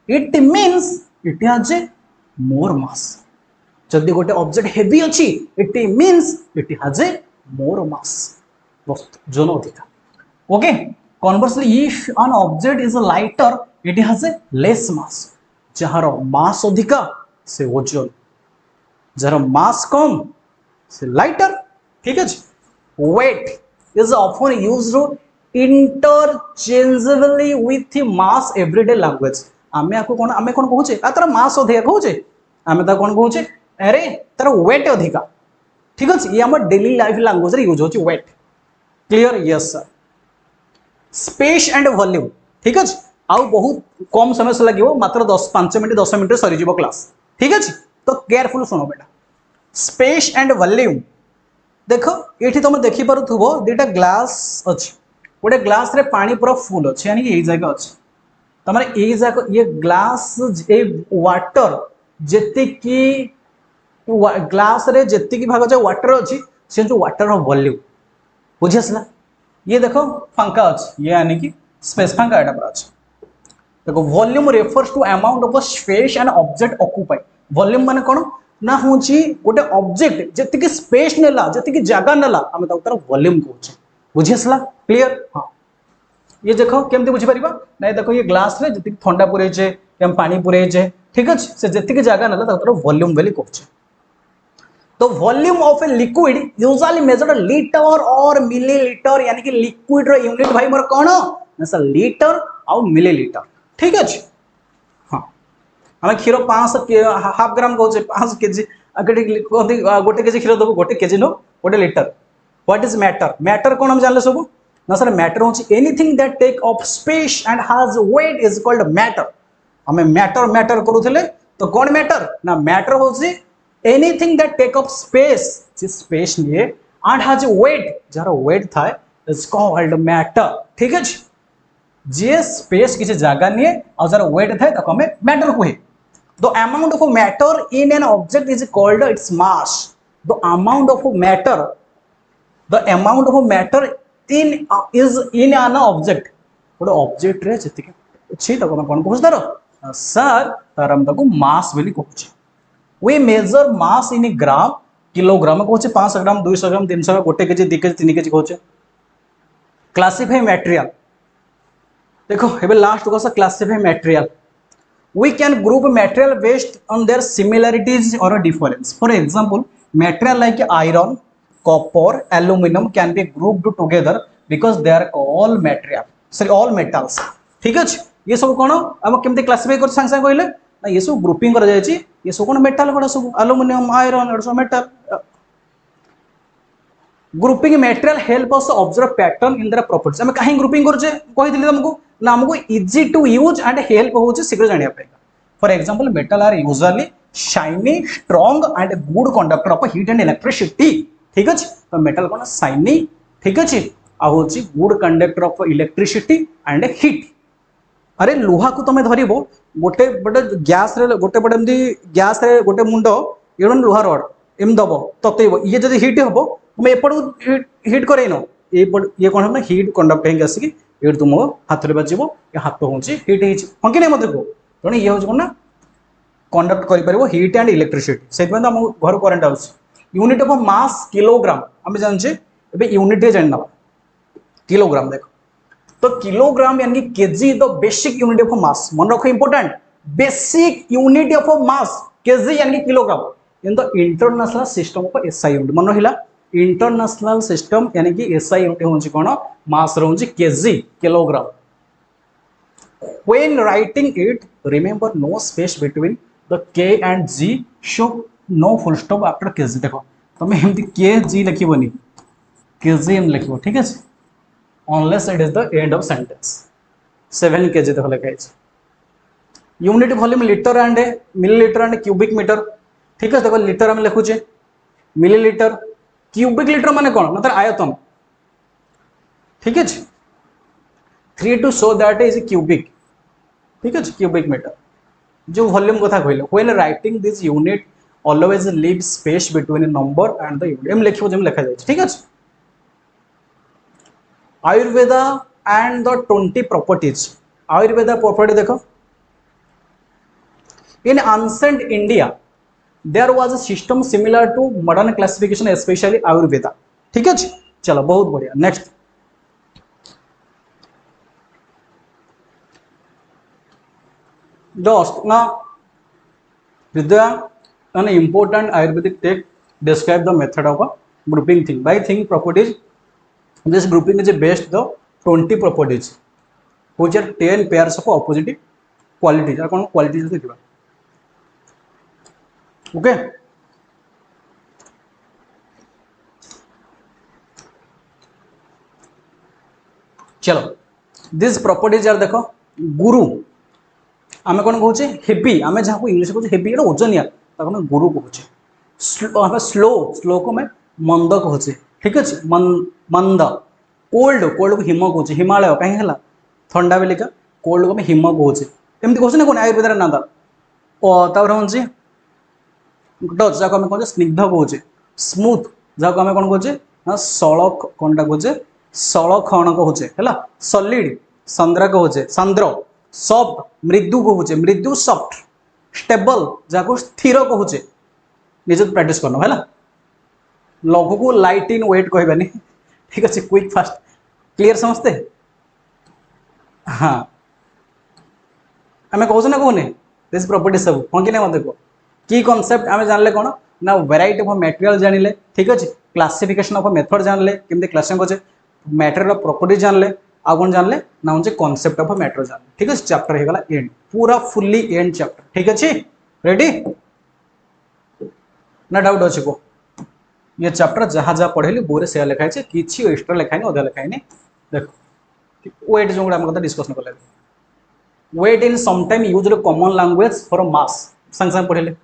it means it has a more mass जदि गोटे ऑब्जेक्ट हेवी अच्छी it means it has a more mass वजन अधिक okay conversely if an object is lighter it has a less mass जार mass अधिका से ओजन jar मास कम से लाइटर ठीक है weight is often used interchangeably with mass everyday language आमे आको कोन आमे कोन कहूचे तार मास अधिका कहूचे आमे ता कोन कहूचे अरे तार वेट अधिका ठीक है ये हमर डेली लाइफ लैंग्वेज रे यूज होची weight clear yes sir space and volume ठीक है आउ बहुत कम समय से लगे मात्र 5 मिनट 10 मिनट सरीज क्लास ठीक है तो केयरफुल शुण बेटा स्पेस एंड वॉल्यूम देखो ये तुम देखिपुव दुटा ग्लास अच्छे गोटे ग्लास रे पानी पूरा फुल अच्छे यानी यही जगह अच्छे तमारे यही जगह ये ग्लास ये वाटर जेतिकी ग्लास रे जेतिकी भाग जो वाटर अच्छी से जो वाटर वॉल्यूम बुझी आसला ये देखो फांका अच्छे ये यानी कि स्पेस फांका एटा पर अच्छे देखो volume refers to amount of space and object occupy volume माने कोन ना होची गोटे ऑब्जेक्ट जति की स्पेस नेला जति की जगह नेला हम तार वॉल्यूम कहूचे बुझी आसला क्लियर हाँ ये देखो केमती बुझी परिबा नहीं देखो ये ग्लास रे जति ठंडा पुरे छे हम पानी पुरे छे ठीक अछि से जति की जगह नेला तार वॉल्यूम बेली कहूचे तो volume of a liquid usually measured litre और मिलीलीटर यानी कि लिक्विड रो यूनिट भाई मोर कोन ना सर लीटर और मिलीलीटर ठीक है हाँ आम क्षीर 500 हाफ ग्राम कहे 500 केजी गोटे केजी क्षीर देव गोटे केजी नो गोटे litre what is matter matter कौन हम जानले सब ना सर मैटर हूँ anything that take off space and has weight is called matter हमें मैटर मैटर करूले तो कौन मैटर ना मैटर हूँ anything that take off space space निए एंड हैज वेट जार वेट थाए इज कॉल्ड मैटर ठीक है जे स्पेस किसी जगह निए और जार वेट थाए ताको हमें मैटर कहे the amount of matter in an object is called its mass the amount of matter the amount of matter in is in an object गोटे ऑब्जेक्ट रे जति अछि त कोन कहू तार सर तार हम ताको मास बोली कहू we measure mass in gram kilogram कहू 500 gram 200 gram 300 gram 1 KG 2 KG 3 KG कहू क्लासिफाई मटेरियल देखो एबे last question classify material we can group material based on their similarities or difference. For example, material like iron, copper, aluminum can be grouped together because they are all material, sorry all metals. ठीक है ये सब कौन हम केमते classify कर संग संग कहले ना ये सब ग्रुपिंग कर जाय छी ये सब कौन मेटल कोड सब एल्युमिनियम आयरन और सब metal grouping material help us observe pattern in their properties हम काहे ग्रुपिंग करजे कहि दिले तुमको ना हमको easy to use and help होचे शीघ्र जानिया पाएगा for example metal are usually shiny strong and good conductor of heat and electricity ठीक अछि तो मेटल कोन शाइनी ठीक अछि आ होची good conductor of electricity and heat अरे लोहा को तमे धरिबो गोटे बडे गैस रे गोटे बडे एमदी गैस रे गोटे मुंडो एडन लोहा रड एम दबो ततेइबो ये जदी हीट हबो तुम एपड़ हीट करे न ये कौन हम हीट कंडक्ट हेंगे आसिक ये तुम हाथ में बाजिबो ये हाथ हूँ हीट हाँ कि नहीं मत कह तेणु ये हूँ कौन कंडक्ट कर हीट एंड इलेक्ट्रिसिटी से आम घर करेन्ट आस यूनिट ऑफ मास किलोग्राम आम जाने ए यूनिट जाना किलोग्राम देख तो किलोग्राम यानी KG the basic unit of mass मन रख important basic unit of mass KG यानी kilogram in the international system of SI unit मन रहा इंटरनेशनल सिस्टम यानी कि एसआई यूनिट हूँ कौन मास रोचे KG kilogram when writing it remember no space between the k and g show no full stop after kg देखो तुम एमती kg लिखबनी kg एम लिखबो ठीक है unless it is the end of sentence 7 kg देखो लिखा है unit volume litre and millilitre and cubic metre ठीक है देखो लीटर हम लिखुचे मिलीलीटर क्यूबिक लीटर माने कौन मतलब आयतन ठीक है 3 to show that is cubic ठीक है क्यूबिक मीटर जो वॉल्यूम कथा कहले when writing this unit always leave space between number and the unit M लिखिबो जेम लिखा जाय ठीक है Ayurveda and the 20 properties Ayurveda property देखो in ancient India there was a system similar to modern classification specially Ayurveda ठीक है चलो बहुत बढ़िया next just now Vidya an important ayurvedic text describe the method of a grouping thing by thing properties this grouping is based the 20 properties which are 10 pairs of opposite qualities are qualities देखिबा okay चलो this properties are देखो गुरु आम कौन कहे heavy आम जहाँ English कहे heavy एटा ओजनिया ताको गुरु कहे स्लो स्लो को मैं मंद कहे ठीक अच्छे मंद कोल्ड कोल्ड को हिम कहे हिमालय कहीं ठंडा बेलिका कोल्ड को हिम कहे एमती कहे कौन आयुर्वेद ना तापर हूँ डच जहाँ आम कहे स्निग्ध कहे स्मूथ जहाँ आम कौन कहे सल कौनटा कहे सलखण कहे है सलिड सांद्रा कहे सांद्र सॉफ्ट मृदु कहे मृदु सॉफ्ट स्टेबल जहाँ स्थिर कहे निज प्रैक्टिस करना है लघु को लाइट इन वेट कहबानी ठीक अच्छे क्विक फास्ट क्लियर समझते हाँ आम कहे ना कहने दिस प्रॉपर्टी सब हाँ कि मत कह की कॉन्सेप्ट आम जानले कौन ना वेराइटी ऑफ मटेरियल जानिले ठीक अच्छे क्लासिफिकेशन ऑफ मेथड जानले केमती क्लासिफाई करे मटेरियल प्रॉपर्टी जानले आ कौन जानले ना हूँ कॉन्सेप्ट ऑफ मैटर जानले ठीक है चैप्टर हो गला एंड पूरा फुल्ली एंड चैप्टर ठीक अच्छे रेडी ना डाउट अच्छे को ये चैप्टर जहाँ जहाँ पढ़ेली बोरे से लिखाई है किसी एक्स्ट्रा लिखाई अधा लिखाई देखो वेट जो आम कथा डिस्कसन कले weight in sometime used common language for mass संग संग पढ़ेले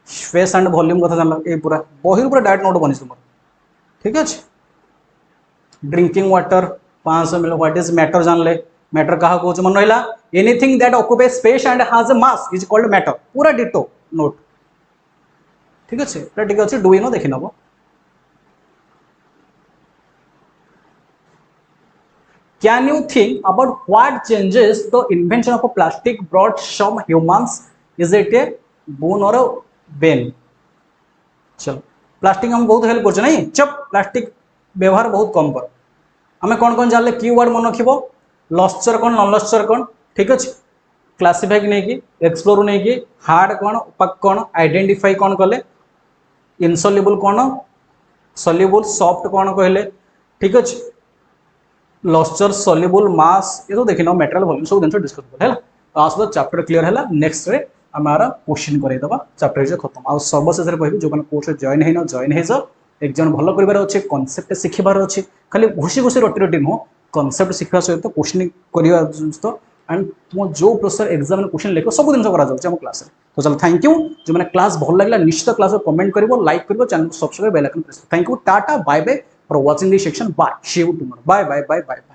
स्पेस एंड वॉल्यूम कथा जानला ए पूरा बही पूरा डायरेक्ट नोट बनी तुम ठीक अच्छे drinking water 500 ml what is matter जानले मैटर कहा कौच मन रहा anything that occupy space and has a mass is called matter पूरा डिटो नोट ठीक अच्छे ठीक अच्छे डुई न देखी नब Can you think about what changes the invention of a plastic brought some humans? Is it a boon or a bane? चलो plastic हम बहुत हेल्प कर नहीं चप प्लास्टिक व्यवहार बहुत कम कर आम कौन कौन जानले की वर्ड मन रखिब लस्चर कौन नन लस्चर कौन ठीक अच्छे क्लासीफाई नहीं कि एक्सप्लोर नहीं कि हार्ड कौन ओपाक कौन आइडेंटिफाई कौन कले इनसल्युबल कौन सल्युबल सॉफ्ट कौन कहले ठीक अच्छे लस्चर सल्युबल मास ये तो देखिन मेटेरियल वॉल्यूम सब जिन डिस्कस है आस चैप्टर क्लीयर है नेक्स्ट रे आम आर क्वेश्चन करदेवा चैप्टर जो खत्म आ सर्वशेष कहि जो कोर्स जॉइन है जॉइन हो एग्जाम भल कर अच्छे कनसेप्ट शिखबार अच्छे खाली घुसी घुसी रटी रटी नुह कनसेप्ट शिखा सहित क्वेश्चन करने एंड तुम जो प्रोसेसर एग्जाम क्वेश्चन लिख सब जिन कर क्लास तो चलो थैंक यू जो मैंने क्लास भल लगे निश्चित क्लास कमेंट कर लाइक कर चैनल को subscribe bell icon press thank you tata bye bye for watching this section bye see you tomorrow bye bye bye bye